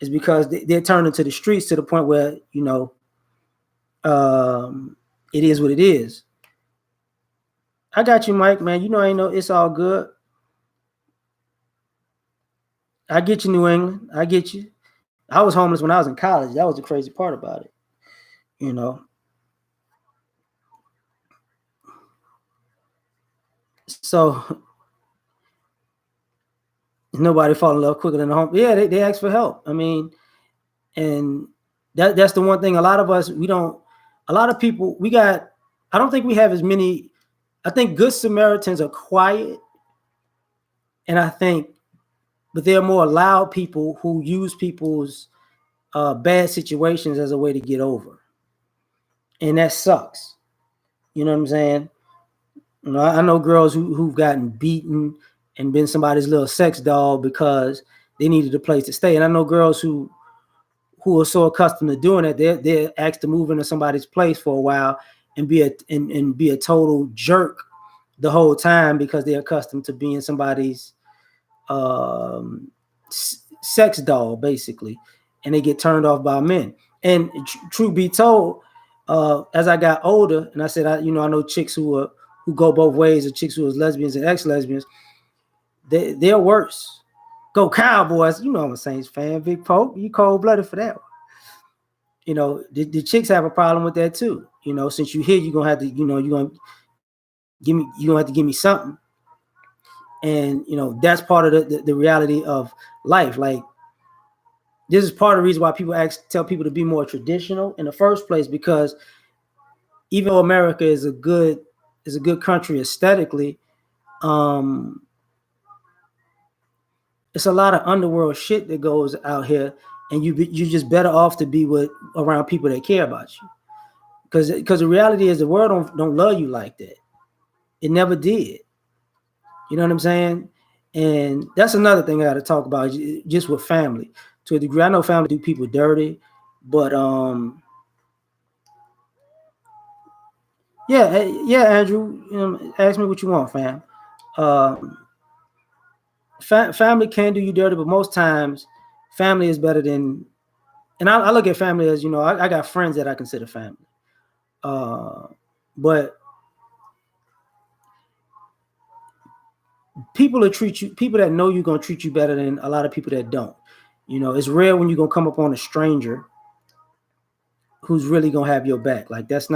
is because they're turned into the streets to the point where, it is what it is. I got you, Mike, man. Ain't no, it's all good. I get you, New England. I get you. I was homeless when I was in college. That was the crazy part about it, you know. So nobody fall in love quicker than the home. Yeah, they ask for help. I mean, and that's the one thing. A lot of us, we don't. A lot of people, we got. I don't think we have as many. I think good Samaritans are quiet, and I think, but they're more loud people who use people's bad situations as a way to get over, and that sucks. You know what I'm saying? I know girls who've gotten beaten and been somebody's little sex doll because they needed a place to stay, and I know girls who are so accustomed to doing it, they're asked to move into somebody's place for a while and be a total jerk the whole time because they're accustomed to being somebody's um, sex doll, basically, and they get turned off by men. And truth be told, as I got older, and I said, I know chicks who go both ways, or chicks who are lesbians and ex-lesbians, they're worse. Go Cowboys! I'm a Saints fan. Big Pope, you cold blooded for that one. The chicks have a problem with that too. Since you here, you're gonna have to, you're gonna have to give me something. And that's part of the reality of life. Like, this is part of the reason why people tell people to be more traditional in the first place, because even though America is a good country aesthetically, it's a lot of underworld shit that goes out here, and you're just better off to be around people that care about you. Because the reality is the world don't love you like that. It never did. You know what I'm saying? And that's another thing I got to talk about, just with family. To a degree, I know family do people dirty, but yeah, Andrew, ask me what you want, fam. Family can do you dirty, but most times, family is better than. And I look at family as, I got friends that I consider family, but people that know you're gonna treat you better than a lot of people that don't. It's rare when you're gonna come up on a stranger who's really gonna have your back. Like, that's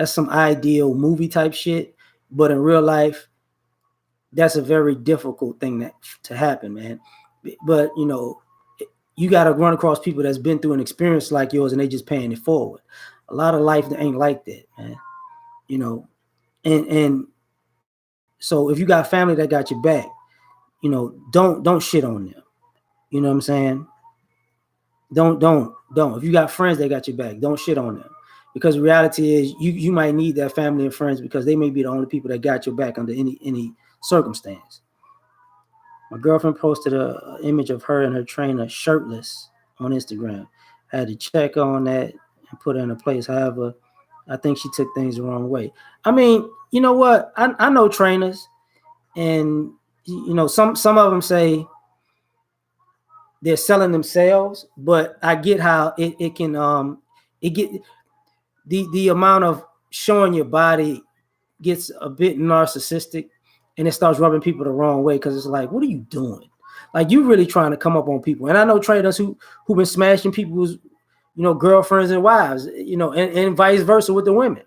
some ideal movie type shit, but in real life, that's a very difficult thing to happen, man. But you got to run across people that's been through an experience like yours, and they just paying it forward. A lot of life ain't like that, man. And so if you got family that got your back, don't shit on them. You know what I'm saying? Don't. If you got friends that got your back, don't shit on them. Because the reality is, you might need that family and friends, because they may be the only people that got your back under any circumstance. My girlfriend posted a image of her and her trainer shirtless on Instagram. I had to check on that and put her in a place. However, I think she took things the wrong way. I mean, you know what? I know trainers, and some of them say they're selling themselves, but I get how it can it get the amount of showing your body gets a bit narcissistic, and it starts rubbing people the wrong way, because it's like, what are you doing? Like, you really trying to come up on people. And I know trainers who've been smashing people's girlfriends and wives, and vice versa with the women.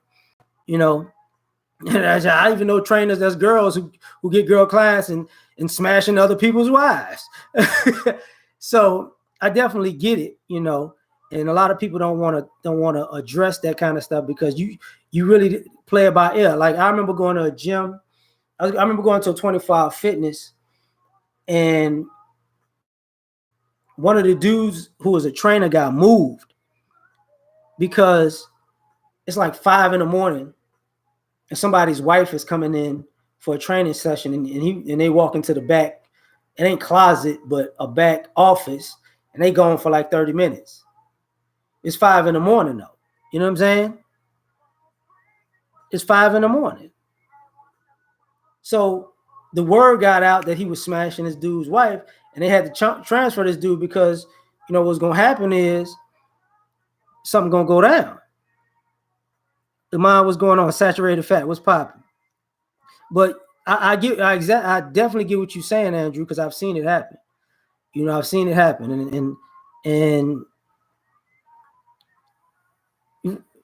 And I even know trainers that's girls who get girl clients and smashing other people's wives. So I definitely get it, and a lot of people don't want to address that kind of stuff, because you really play it by ear. Like, I remember going to a gym. I remember going to a 24-hour fitness, and one of the dudes who was a trainer got moved because it's like 5 a.m. and somebody's wife is coming in for a training session, and they walk into the back. It ain't closet, but a back office, and they going for like 30 minutes. It's 5 a.m. though. You know what I'm saying? It's 5 a.m. So the word got out that he was smashing this dude's wife, and they had to transfer this dude because, what's gonna happen is something gonna go down. The mind, what's going on? Saturated fat, what's popping? But I definitely get what you're saying, Andrew, because I've seen it happen. I've seen it happen, and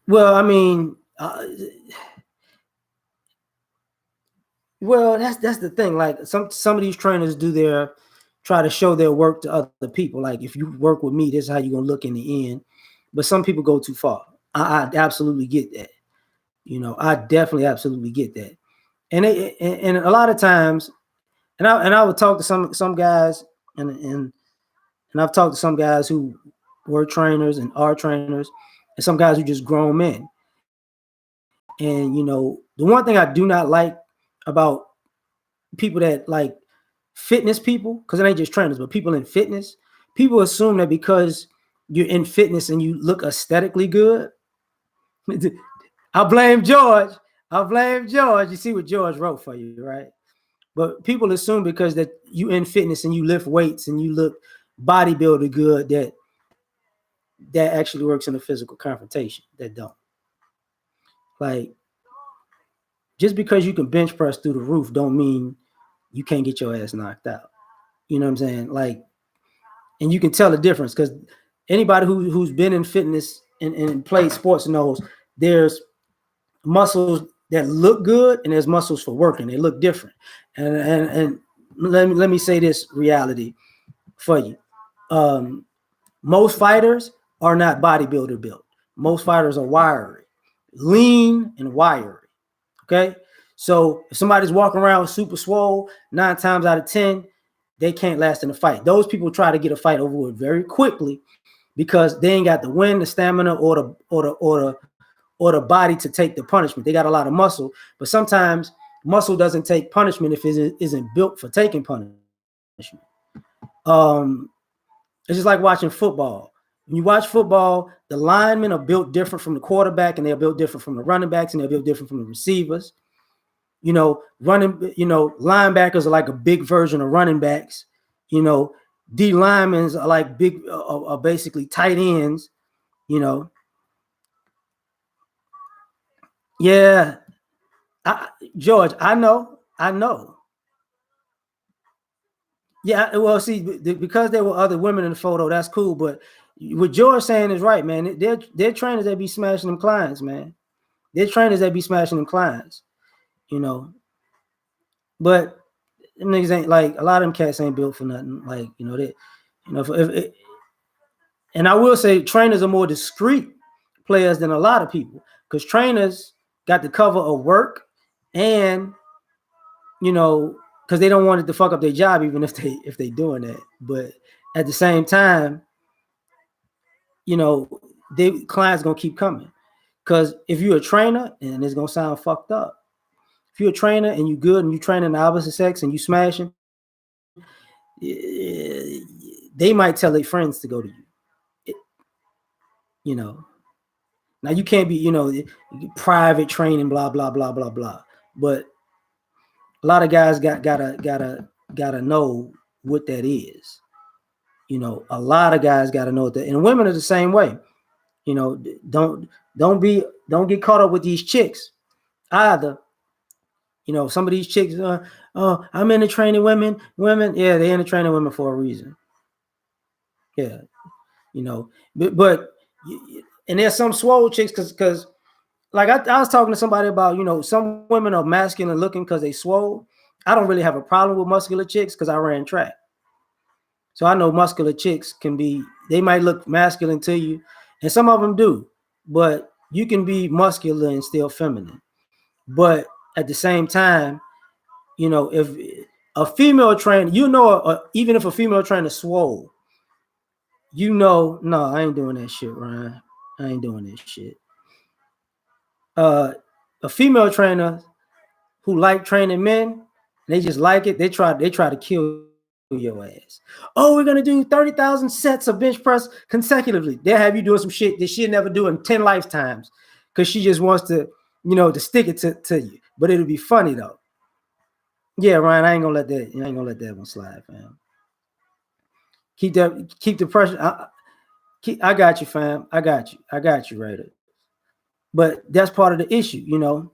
well, I mean, well, that's the thing. Like some of these trainers try to show their work to other people. Like, if you work with me, this is how you're gonna look in the end. But some people go too far. I absolutely get that. I definitely absolutely get that. And a lot of times, and I would talk to some guys, and I've talked to some guys who were trainers and are trainers, and some guys who just grown men. And the one thing I do not like about people that like fitness people, because it ain't just trainers, but people in fitness, people assume that because you're in fitness and you look aesthetically good. I blame George. You see what George wrote for you, right? But people assume because that you in fitness and you lift weights and you look bodybuilder good, that actually works in a physical confrontation. That don't. Like, just because you can bench press through the roof don't mean you can't get your ass knocked out. You know what I'm saying? Like, and you can tell the difference, because anybody who's been in fitness and played sports knows there's muscles that look good and there's muscles for working. They look different. And let me say this reality for you. Most fighters are not bodybuilder built. Most fighters are wiry, lean and wiry. Okay. So if somebody's walking around super swole, 9 times out of 10, they can't last in a fight. Those people try to get a fight over with very quickly because they ain't got the wind, the stamina, or the body to take the punishment. They got a lot of muscle, but sometimes muscle doesn't take punishment if it isn't built for taking punishment. It's just like watching football. When you watch football, the linemen are built different from the quarterback, and they're built different from the running backs, and they're built different from the receivers. Linebackers are like a big version of running backs. D linemen are like are basically tight ends. Yeah, George, I know. Yeah, well, see, because there were other women in the photo, that's cool. But what George saying is right, man. They're trainers that be smashing them clients, man. They're trainers that be smashing them clients, But them niggas ain't, like, a lot of them cats ain't built for nothing. Like, and I will say trainers are more discreet players than a lot of people, because trainers got the cover of work, and because they don't want it to fuck up their job, even if they doing that. But at the same time, they clients gonna keep coming, because if you're a trainer, and it's gonna sound fucked up, if you're a trainer and you good and you training the opposite sex and you smashing, they might tell their friends to go to you. Now you can't be private training, blah blah blah blah blah. But a lot of guys gotta know what that is. A lot of guys gotta know that, and women are the same way. Don't get caught up with these chicks either. Some of these chicks, I'm into training women. Yeah, they're into training women for a reason. Yeah, but and there's some swole chicks because like I was talking to somebody about, some women are masculine looking because they swole. I don't really have a problem with muscular chicks because I ran track. So I know muscular chicks they might look masculine to you, and some of them do, but you can be muscular and still feminine. But at the same time, if a female trainer, even if a female trainer swole, no, I ain't doing that shit, Ryan. I ain't doing this shit. A female trainer who like training men, they just like it. They try to kill your ass. Oh, we're gonna do 30,000 sets of bench press consecutively. They'll have you doing some shit that she'll never do in 10 lifetimes, because she just wants to, to stick it to you. But it'll be funny though. Yeah, Ryan, I ain't gonna let that one slide, fam. Keep the pressure. I got you, fam. I got you. I got you, Raider. But that's part of the issue, you know.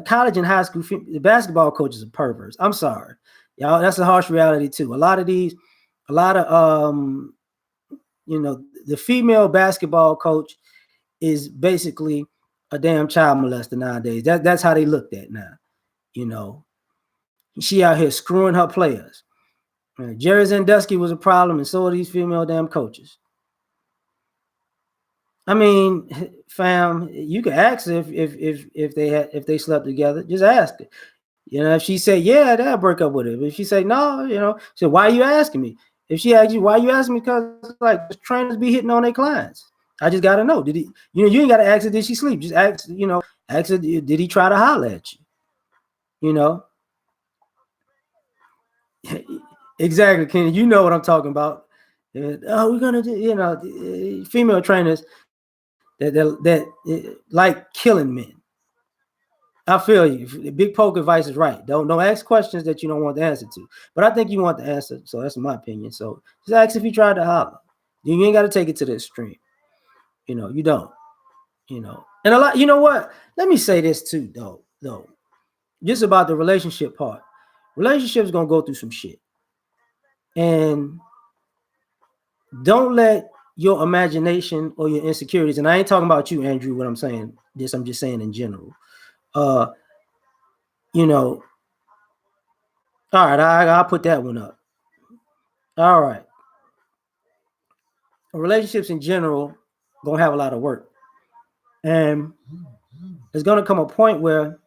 College and high school, the basketball coaches are perverts. I'm sorry, y'all. That's a harsh reality too. A lot of you know, the female basketball coach is basically a damn child molester nowadays. That's how they looked at now. You know, she out here screwing her players. Jerry Sandusky was a problem, and so are these female damn coaches. I mean, fam, you can ask if they slept together. Just ask her. You know, if she said yeah, they'll break up with her. But if she say no, you know, so why are you asking me? If she asks you why you asking me, because like trainers be hitting on their clients. I just gotta know. Did he? You know, you ain't gotta ask her did she sleep. Just ask. You know, ask her did he try to holler at you? You know, exactly, Kenny. You know what I'm talking about. Oh, we're gonna do. You know, female trainers that like killing men. I feel you. Big Poke advice is right. Don't ask questions that you don't want the answer to. But I think you want the answer. So that's my opinion. So just ask if he tried to holler. You ain't got to take it to the extreme. You know, you don't. You know, and a lot. You know what? Let me say this too, though, just about the relationship part. Relationships gonna go through some shit, and don't let your imagination or your insecurities. And I ain't talking about you, Andrew. What I'm saying, this I'm just saying in general. Uh, you know, all right, I'll put that one up. All right. Relationships in general gonna have a lot of work, and there's gonna come a point where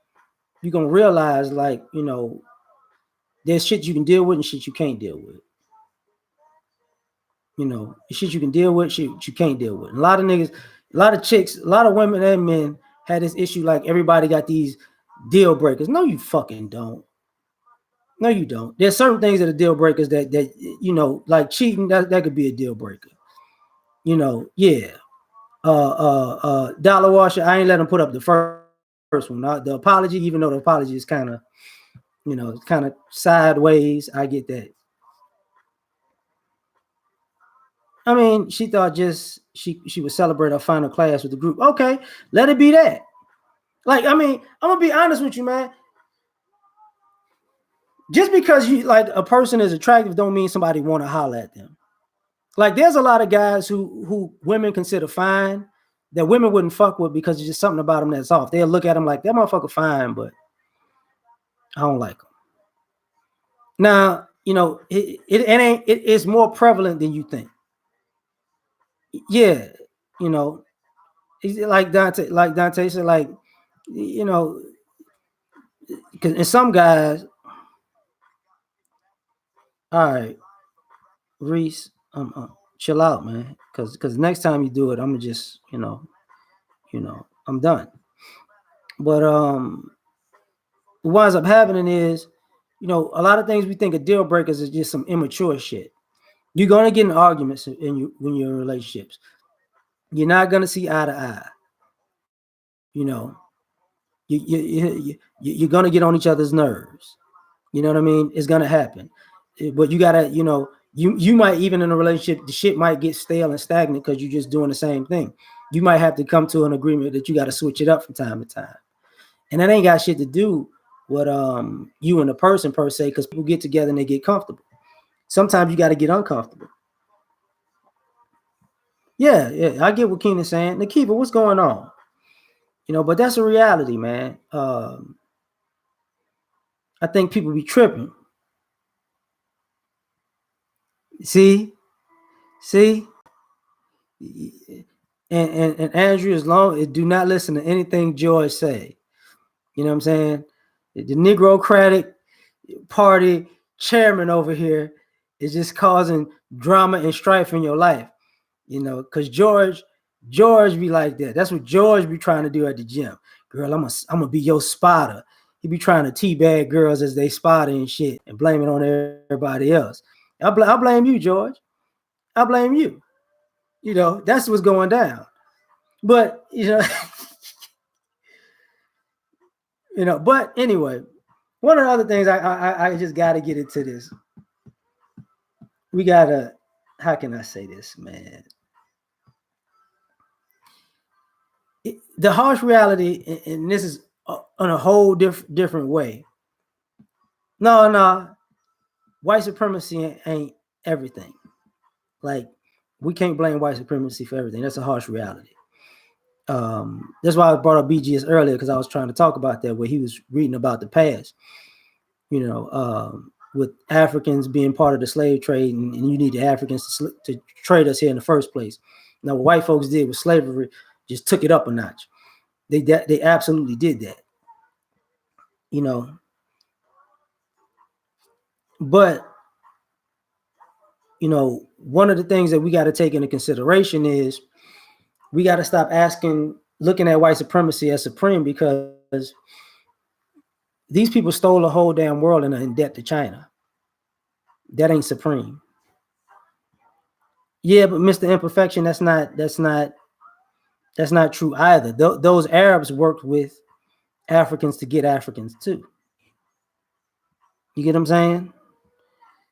you're gonna realize, like, you know, there's shit you can deal with and shit you can't deal with. You know, shit you can deal with, shit you can't deal with. And a lot of niggas, a lot of chicks, a lot of women and men had this issue. Like everybody got these deal breakers. No, you fucking don't. No, you don't. There's certain things that are deal breakers that you know, like cheating. That could be a deal breaker. You know, yeah. Dollar Washer, I ain't let him put up the first one. The apology, even though the apology is kind of, you know, kind of sideways. I get that. I mean, she thought just she would celebrate her final class with the group. Okay, let it be that. Like, I mean, I'm gonna be honest with you, man. Just because you like a person is attractive, don't mean somebody want to holler at them. Like, there's a lot of guys who women consider fine that women wouldn't fuck with because it's just something about them that's off. They'll look at them like that motherfucker fine, but I don't like him. Now, you know, it's more prevalent than you think. Yeah, you know, like Dante said, like, you know, because in some guys, all right, Reese, chill out, man, because next time you do it, I'm gonna just, I'm done. But what winds up happening is, you know, a lot of things we think of deal breakers is just some immature shit. You're gonna get in arguments when you're in relationships. You're not gonna see eye to eye. You know, you're gonna get on each other's nerves. You know what I mean? It's gonna happen. But you gotta, you know, you might, even in a relationship, the shit might get stale and stagnant because you're just doing the same thing. You might have to come to an agreement that you got to switch it up from time to time. And that ain't got shit to do with you and the person per se, because people get together and they get comfortable. Sometimes you got to get uncomfortable. Yeah, I get what Keenan's saying. Nakiva, what's going on? You know, but that's a reality, man. I think people be tripping. See, see, and Andrew, as long do not listen to anything George say. You know what I'm saying? The Negrocratic Party chairman over here is just causing drama and strife in your life. You know, because George be like that. That's what George be trying to do at the gym. Girl, I'm gonna be your spotter. He be trying to teabag girls as they spotter and shit and blame it on everybody else. I blame you, George. I blame you. You know, that's what's going down. But But anyway, one of the other things I just got to get into this. We gotta. How can I say this, man? The harsh reality, and this is on a whole different way. No, no, white supremacy ain't everything. Like, we can't blame white supremacy for everything. That's a harsh reality. That's why I brought up BGS earlier, because I was trying to talk about that, where he was reading about the past. With Africans being part of the slave trade, and you need the Africans to trade us here in the first place. Now, what white folks did with slavery just took it up a notch. They absolutely did that. You know, but one of the things that we got to take into consideration is we got to stop looking at white supremacy as supreme, because these people stole the whole damn world and are in debt to China. That ain't supreme. Yeah, but Mr. Imperfection, that's not true either. Those Arabs worked with Africans to get Africans too. You get what I'm saying?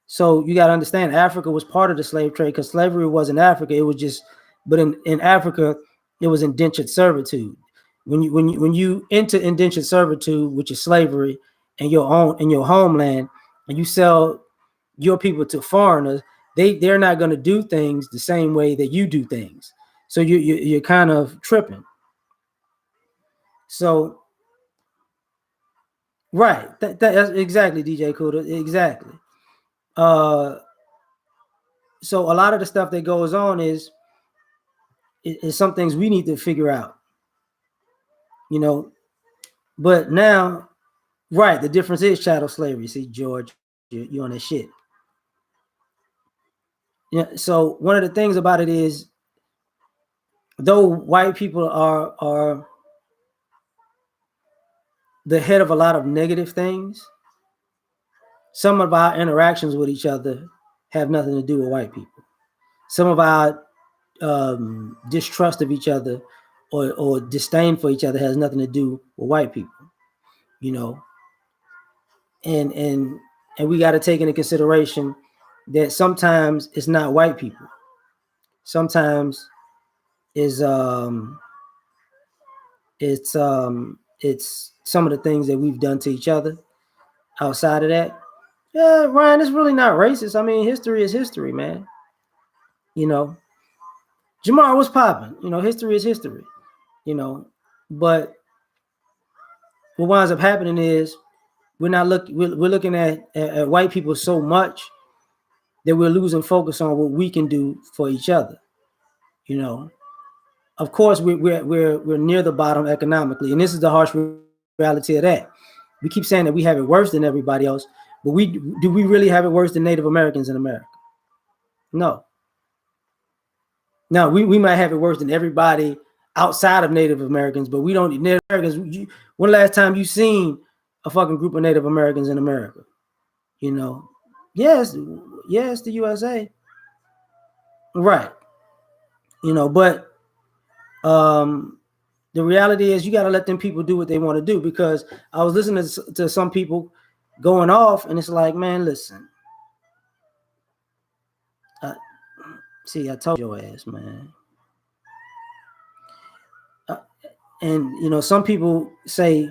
So you got to understand, Africa was part of the slave trade, because slavery was in Africa. It was just, but in Africa, it was indentured servitude. When you enter indentured servitude, which is slavery, in your homeland, and you sell your people to foreigners, they're not going to do things the same way that you do things. So you're kind of tripping. So right, that's exactly, DJ Kuda, exactly. So a lot of the stuff that goes on is some things we need to figure out, But now, right, the difference is chattel slavery. See, George, you on that shit. Yeah. So one of the things about it is, though white people are the head of a lot of negative things, some of our interactions with each other have nothing to do with white people. Some of our distrust of each other, or disdain for each other, has nothing to do with white people, and we got to take into consideration that sometimes it's not white people. Sometimes is it's some of the things that we've done to each other. Outside of that, yeah, Ryan, it's really not racist. I mean, history is history, man. Jamar, what's popping? History is history. But what winds up happening is we're looking at white people so much that we're losing focus on what we can do for each other. Of course, we're near the bottom economically, and this is the harsh reality of that. We keep saying that we have it worse than everybody else, but do we really have it worse than Native Americans in America? No. Now, we might have it worse than everybody outside of Native Americans, but we don't. Native Americans. When last time you seen a fucking group of Native Americans in America? Yes, the USA, right? But the reality is, you got to let them people do what they want to do. Because I was listening to some people going off, and it's like, man, listen. See, I told your ass, man. And some people say,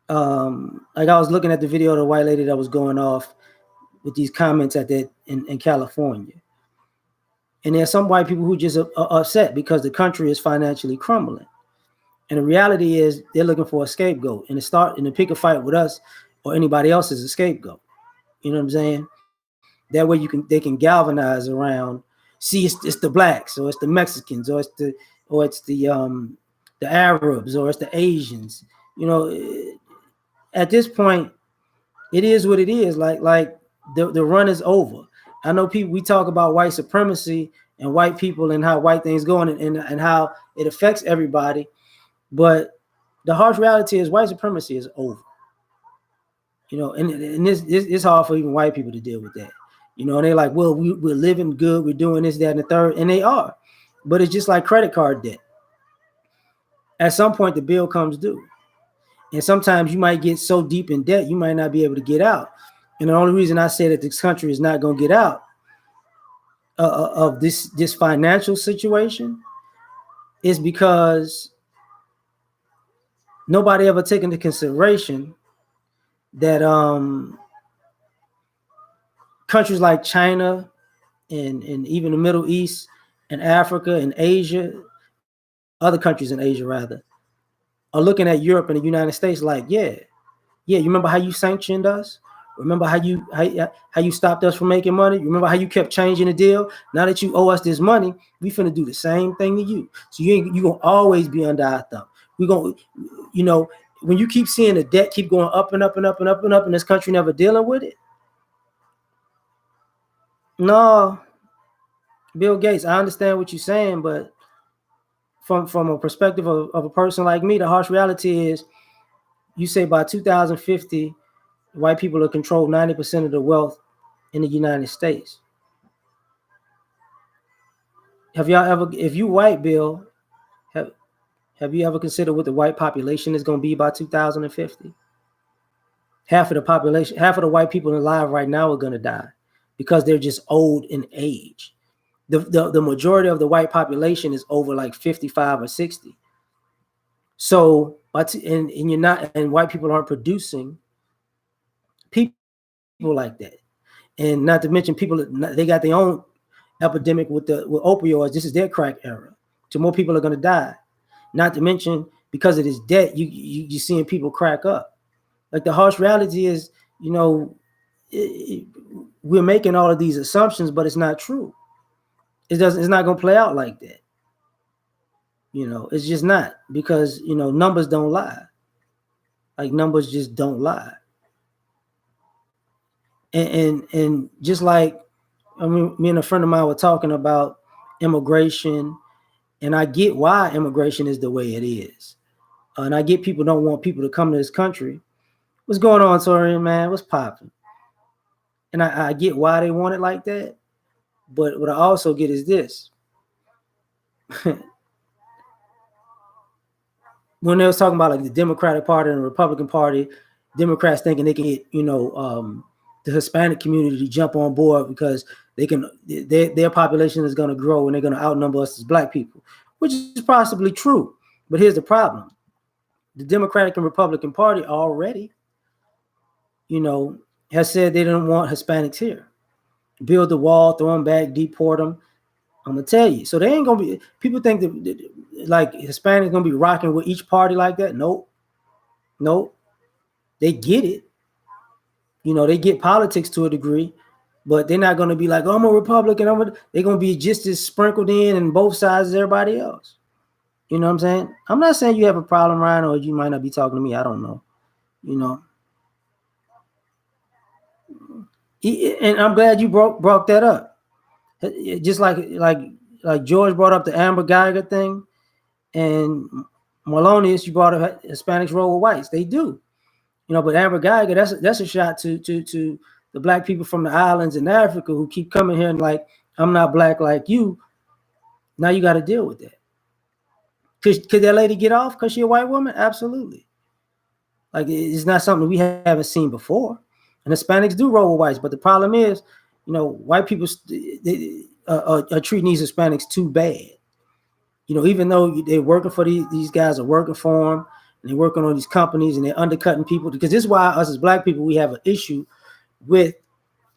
like, I was looking at the video of the white lady that was going off with these comments at that in California. And there are some white people who just are upset because the country is financially crumbling. And the reality is, they're looking for a scapegoat, and to pick a fight with us or anybody else is a scapegoat. You know what I'm saying? That way they can galvanize around. See, it's the blacks, or it's the Mexicans, or it's the Arabs, or it's the Asians. At this point, it is what it is. Like the run is over. I know we talk about white supremacy and white people and how white things go, and how it affects everybody. But the harsh reality is, white supremacy is over. And this it's hard for even white people to deal with that. And they're like, well, we're living good, we're doing this, that, and the third, and they are. But it's just like credit card debt. At some point, the bill comes due. And sometimes you might get so deep in debt, you might not be able to get out. And the only reason I say that this country is not going to get out of this financial situation is because nobody ever took into consideration that countries like China and even the Middle East and Africa and Asia, other countries in Asia rather, are looking at Europe and the United States like, yeah, you remember how you sanctioned us? Remember how you stopped us from making money? You remember how you kept changing the deal? Now that you owe us this money, we finna do the same thing to you. So you gonna always be under our thumb. We gonna, you know, when you keep seeing the debt keep going up and up and up and up and up, and this country never dealing with it. No, Bill Gates, I understand what you're saying, but from a perspective of a person like me, the harsh reality is you say by 2050, white people will control 90% of the wealth in the United States. Have y'all ever, if you white, Bill, have, have you ever considered what the white population is going to be by 2050? Half of the population, half of the white people alive right now are going to die because they're just old in age. The majority of the white population is over like 55 or 60. So, and you're not, and white people aren't producing people like that. And not to mention people, they got their own epidemic with opioids. This is their crack era. So more people are going to die. Not to mention because of this debt, you're seeing people crack up. Like the harsh reality is, you know, we're making all of these assumptions, but it's not true. It's not going to play out like that. You know, it's just not, because, you know, numbers don't lie. Like numbers just don't lie. And just like, I mean, me and a friend of mine were talking about immigration, and I get why immigration is the way it is. And I get people don't want people to come to this country. What's going on, Torian, man? What's popping? And I get why they want it like that. But what I also get is this. When they was talking about like the Democratic Party and the Republican Party, Democrats thinking they can get, you know, the Hispanic community to jump on board because they can, their population is going to grow and they're going to outnumber us as black people, which is possibly true. But here's the problem. The Democratic and Republican Party already, you know, has said they don't want Hispanics here. Build the wall, throw them back, deport them. I'm gonna tell you. So they ain't gonna be. People think that like Hispanics gonna be rocking with each party like that. Nope, nope. They get it. You know, they get politics to a degree, but they're not gonna be like, oh, I'm a Republican. They're gonna be just as sprinkled in both sides as everybody else. You know what I'm saying? I'm not saying you have a problem, Ryan, or you might not be talking to me. I don't know. You know. And I'm glad you brought that up. Just like George brought up the Amber Geiger thing, and Malonius, you brought up Hispanics roll with whites. They do, you know. But Amber Geiger, that's a shot to the black people from the islands in Africa who keep coming here and like, I'm not black like you. Now you got to deal with that. Could that lady get off because she a white woman? Absolutely. Like it's not something we haven't seen before. And Hispanics do roll with whites, but the problem is, you know, white people are treating these Hispanics too bad. You know, even though they're working for these guys are working for them, and they're working on these companies, and they're undercutting people. Because this is why us as black people, we have an issue with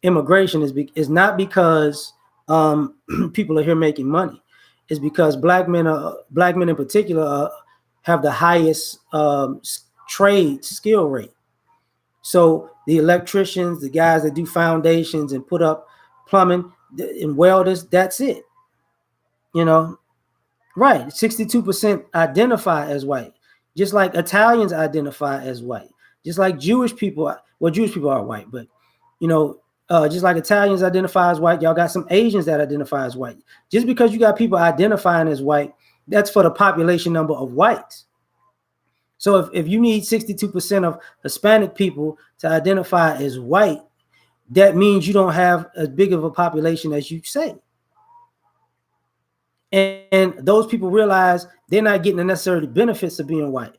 immigration. Is not because people are here making money. It's because black men in particular have the highest trade skill rate. So the electricians, the guys that do foundations and put up plumbing and welders, that's it. You know, right? 62% identify as white, just like Italians identify as white, just like Jewish people. Well, Jewish people are white, but you know, just like Italians identify as white, y'all got some Asians that identify as white. Just because you got people identifying as white, that's for the population number of whites. So if you need 62% of Hispanic people to identify as white, that means you don't have as big of a population as you say. And those people realize they're not getting the necessary benefits of being white.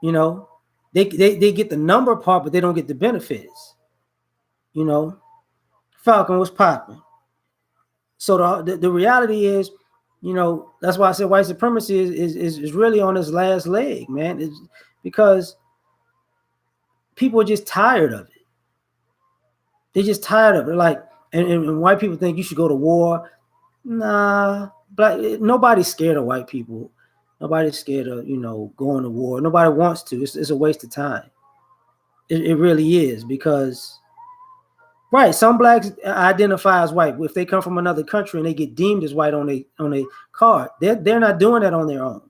You know, they get the number part, but they don't get the benefits. You know, Falcon was popping. So the reality is, That's why I said white supremacy is really on its last leg, man. It's because people are just tired of it. They're just tired of it. Like, and white people think you should go to war. Nah, black. Nobody's scared of white people. Nobody's scared of going to war. Nobody wants to. It's a waste of time. It really is because right. Some blacks identify as white if they come from another country and they get deemed as white on a card. They're not doing that on their own.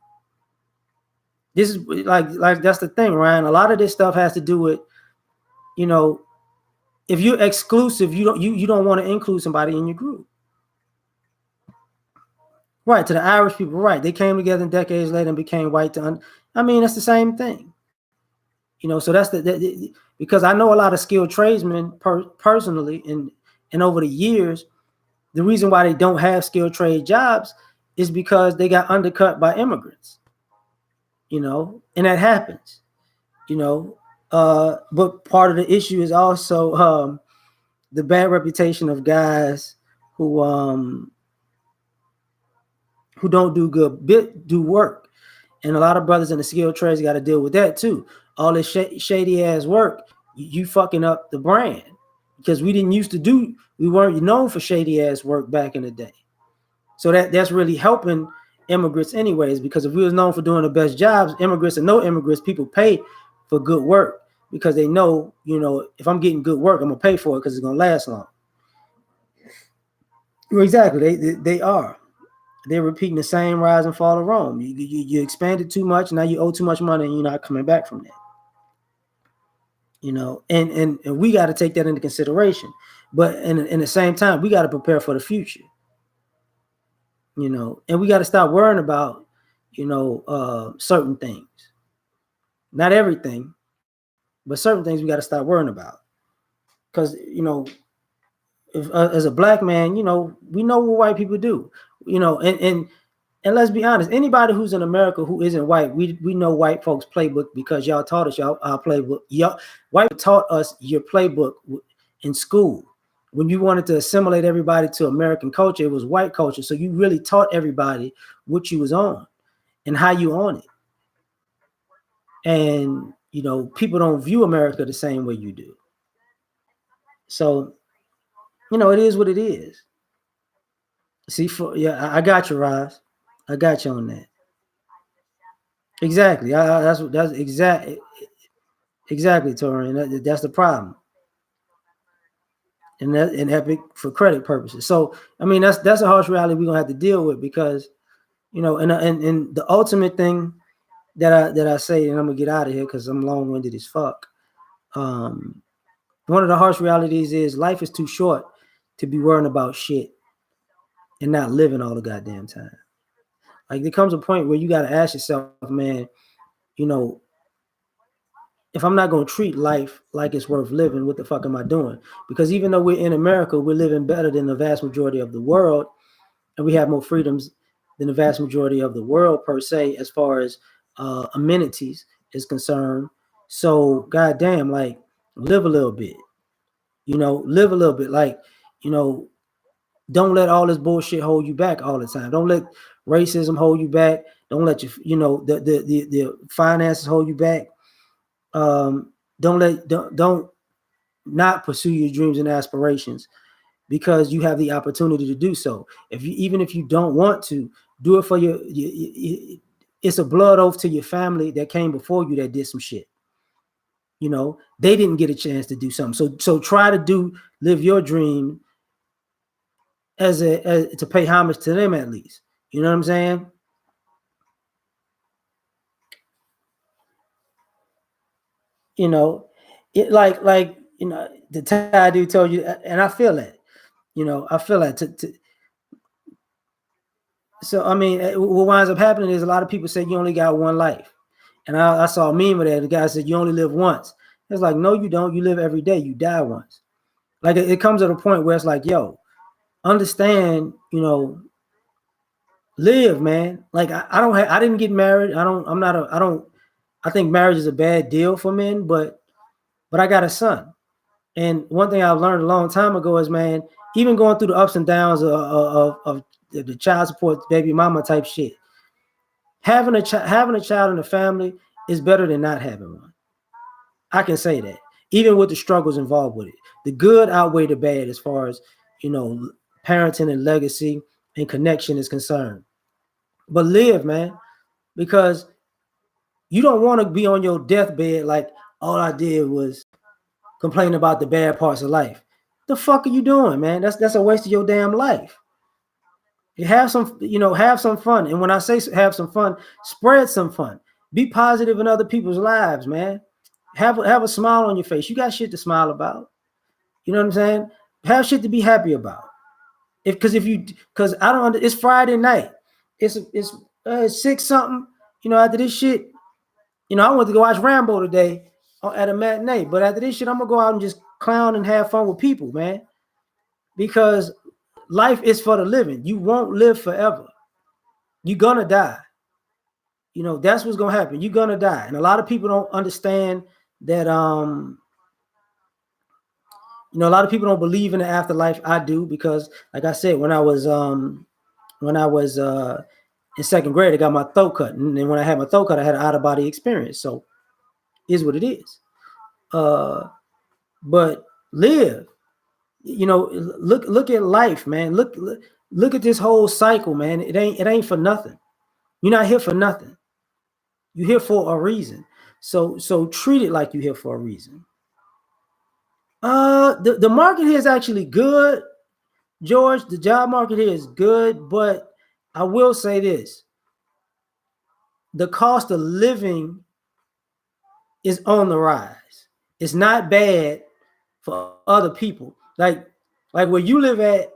This is like that's the thing, Ryan. A lot of this stuff has to do with you know if you're exclusive, you don't want to include somebody in your group. Right, to the Irish people, right. They came together decades later and became white I mean, that's the same thing. So that's because I know a lot of skilled tradesmen personally, and over the years, the reason why they don't have skilled trade jobs is because they got undercut by immigrants. And that happens. But part of the issue is also the bad reputation of guys who don't do work. And a lot of brothers in the skilled trades got to deal with that too. All this shady ass work, you fucking up the brand because we weren't known for shady ass work back in the day. So that's really helping immigrants anyways, because if we was known for doing the best jobs, immigrants and no immigrants, people pay for good work because they know, if I'm getting good work, I'm gonna pay for it because it's gonna last long. Exactly, they are. They're repeating the same rise and fall of Rome. You expanded too much, now you owe too much money, and you're not coming back from that. And we got to take that into consideration. But in the same time, we got to prepare for the future. And we got to stop worrying about, certain things. Not everything, but certain things we got to stop worrying about. Because, if, as a black man, we know what white people do, and let's be honest, anybody who's in America who isn't white, we know white folks playbook because y'all taught us our playbook. Y'all white taught us your playbook in school. When you wanted to assimilate everybody to American culture, it was white culture. So you really taught everybody what you was on and how you on it. And people don't view America the same way you do. So it is what it is. See, I got you, Roz. I got you on that. Exactly. That's exactly, Torian. That's the problem. And Epic for credit purposes. So I mean, that's a harsh reality we're gonna have to deal with because and the ultimate thing that I say, and I'm gonna get out of here because I'm long winded as fuck. One of the harsh realities is life is too short to be worrying about shit and not living all the goddamn time. Like there comes a point where you got to ask yourself, man, if I'm not going to treat life like it's worth living, what the fuck am I doing? Because even though we're in America, we're living better than the vast majority of the world, and we have more freedoms than the vast majority of the world per se, as far as amenities is concerned. So, goddamn, like live a little bit, live a little bit. Like, don't let all this bullshit hold you back all the time. Don't let racism hold you back. Don't let the finances hold you back. Don't not pursue your dreams and aspirations because you have the opportunity to do so. Even if you don't want to do it for it's a blood oath to your family that came before you that did some shit. They didn't get a chance to do something. So try to live your dream as to pay homage to them at least. You know what I'm saying? It like the Thai dude told you, and I feel that. I feel that. So I mean, what winds up happening is a lot of people say you only got one life, and I saw a meme of that. The guy said you only live once. It's like no, you don't. You live every day. You die once. Like it comes at a point where it's like, yo, understand. Live, man. Like I didn't get married. I think marriage is a bad deal for men, but I got a son. And one thing I learned a long time ago is, man, even going through the ups and downs of the child support, baby mama type shit. Having a child in the family is better than not having one. I can say that, even with the struggles involved with it. The good outweigh the bad as far as, you know, parenting and legacy and connection is concerned. But live, man, because you don't want to be on your deathbed like all I did was complain about the bad parts of life. The fuck are you doing, man? That's a waste of your damn life. You have some, have some fun. And when I say have some fun, spread some fun. Be positive in other people's lives, man. Have a smile on your face. You got shit to smile about. You know what I'm saying? Have shit to be happy about. Because I don't. It's Friday night. It's 6 something. After this shit, I went to go watch Rambo today at a matinee. But after this shit, I'm gonna go out and just clown and have fun with people, man. Because life is for the living. You won't live forever. You're gonna die. That's what's gonna happen. You're gonna die. And a lot of people don't understand that. A lot of people don't believe in the afterlife. I do, because, like I said, when I was in second grade, I got my throat cut, and then when I had my throat cut, I had an out of body experience. So, is what it is. But live. Look at life, man. Look at this whole cycle, man. It ain't for nothing. You're not here for nothing. You're here for a reason. So treat it like you're here for a reason. The market here is actually good, George. The job market here is good, but I will say this: the cost of living is on the rise. It's not bad for other people. Like where you live at,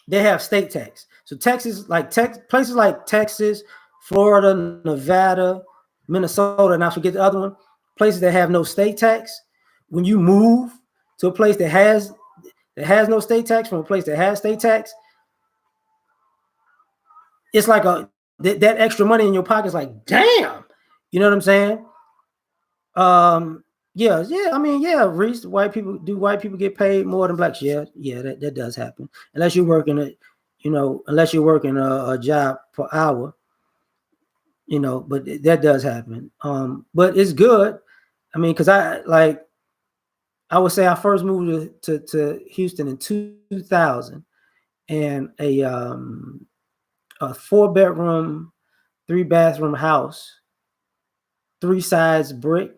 they have state tax. So Texas, places like Texas, Florida, Nevada, Minnesota, and I forget the other one, places that have no state tax. When you move to a place that has no state tax from a place that has state tax, it's like that extra money in your pocket is like, damn. You know what I'm saying? Yeah. I mean, yeah, Reese, white people get paid more than blacks? Yeah, that does happen. Unless you're working a job per hour, but that does happen. But it's good. I mean, because I would say I first moved to Houston in 2000, and a 4-bedroom, 3-bathroom house, 3 sides brick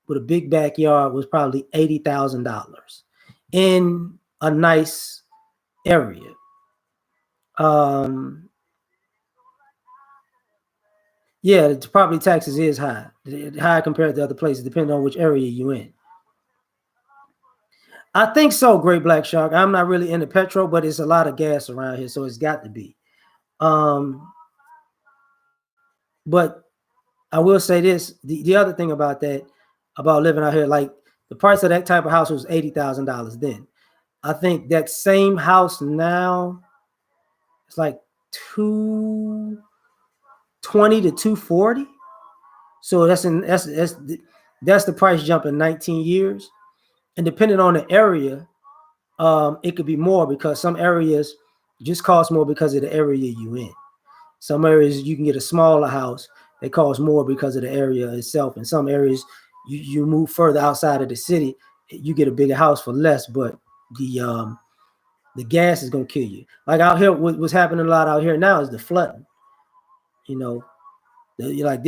with a big backyard was probably $80,000 in a nice area. Yeah, the property taxes is high compared to other places, depending on which area you're in. I think so, Great Black Shark. I'm not really into petrol, but it's a lot of gas around here, so it's got to be. But I will say this: the other thing about living out here, like the price of that type of house was $80,000 then. I think that same house now, it's like $220,000 to $240,000. So that's the price jump in 19 years. And depending on the area, it could be more, because some areas just cost more because of the area you in. Some areas you can get a smaller house that costs more because of the area itself. In some areas, you move further outside of the city, you get a bigger house for less, but the gas is gonna kill you. Like out here, what's happening a lot out here now is the flooding. There are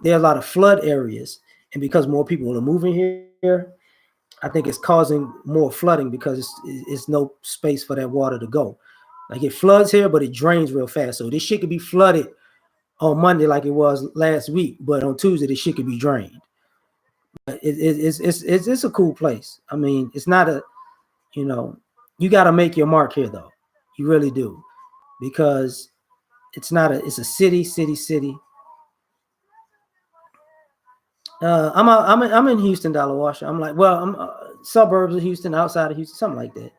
a lot of flood areas, and because more people are moving here, I think it's causing more flooding because it's no space for that water to go. Like, it floods here, but it drains real fast. So this shit could be flooded on Monday like it was last week, but on Tuesday this shit could be drained. But it's a cool place. I mean, it's not you got to make your mark here though. You really do, because it's a city. I'm in Houston, Dollar Washer. I'm suburbs of Houston, outside of Houston, something like that.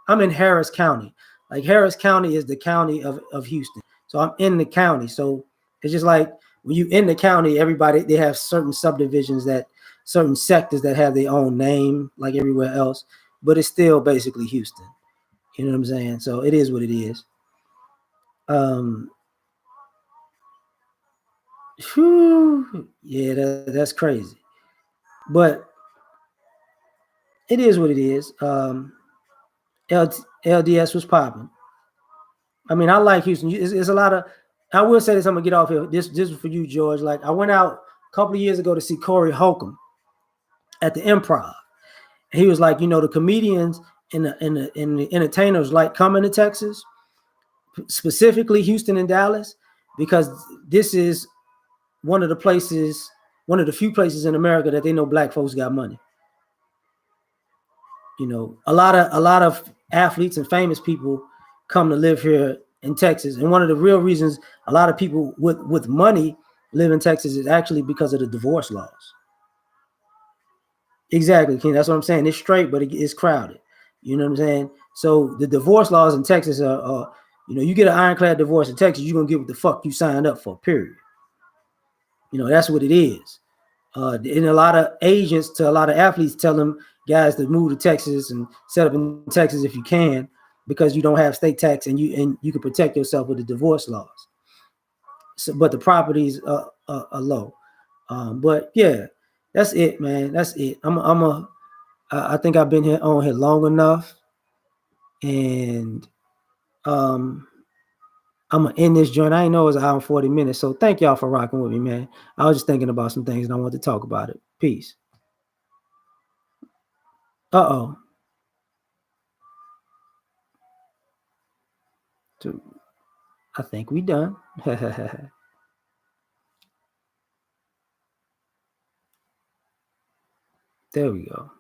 I'm in Harris County. Like, Harris County is the county of Houston, so I'm in the county. So it's just like when you in the county, everybody, they have certain subdivisions that certain sectors that have their own name like everywhere else, but it's still basically Houston. You know what I'm saying? So it is what it is. Um, yeah, that's crazy, but it is what it is. LDS was popping. I mean, I like Houston. It's a lot of. I will say this. I'm gonna get off here. This is for you, George. Like I went out a couple of years ago to see Corey Holcomb at the Improv. He was like, the comedians and the entertainers like coming to Texas, specifically Houston and Dallas, because this is one of the places, one of the few places in America that they know black folks got money. A lot of athletes and famous people come to live here in Texas, and one of the real reasons a lot of people with money live in Texas is actually because of the divorce laws. Exactly, Ken. That's what I'm saying. It's straight, but it's crowded. You know what I'm saying? So the divorce laws in Texas are you get an ironclad divorce in Texas, you're gonna get what the fuck you signed up for. Period. That's what it is. And a lot of agents to a lot of athletes tell them guys to move to Texas and set up in Texas if you can, because you don't have state tax and you can protect yourself with the divorce laws. So, but the properties are low. But yeah, that's it, man. That's it. I think I've been here long enough, and I'm gonna end this joint. I know it's an hour and 40 minutes, so thank y'all for rocking with me, man. I was just thinking about some things and I wanted to talk about it. Peace. Uh oh. I think we done. There we go.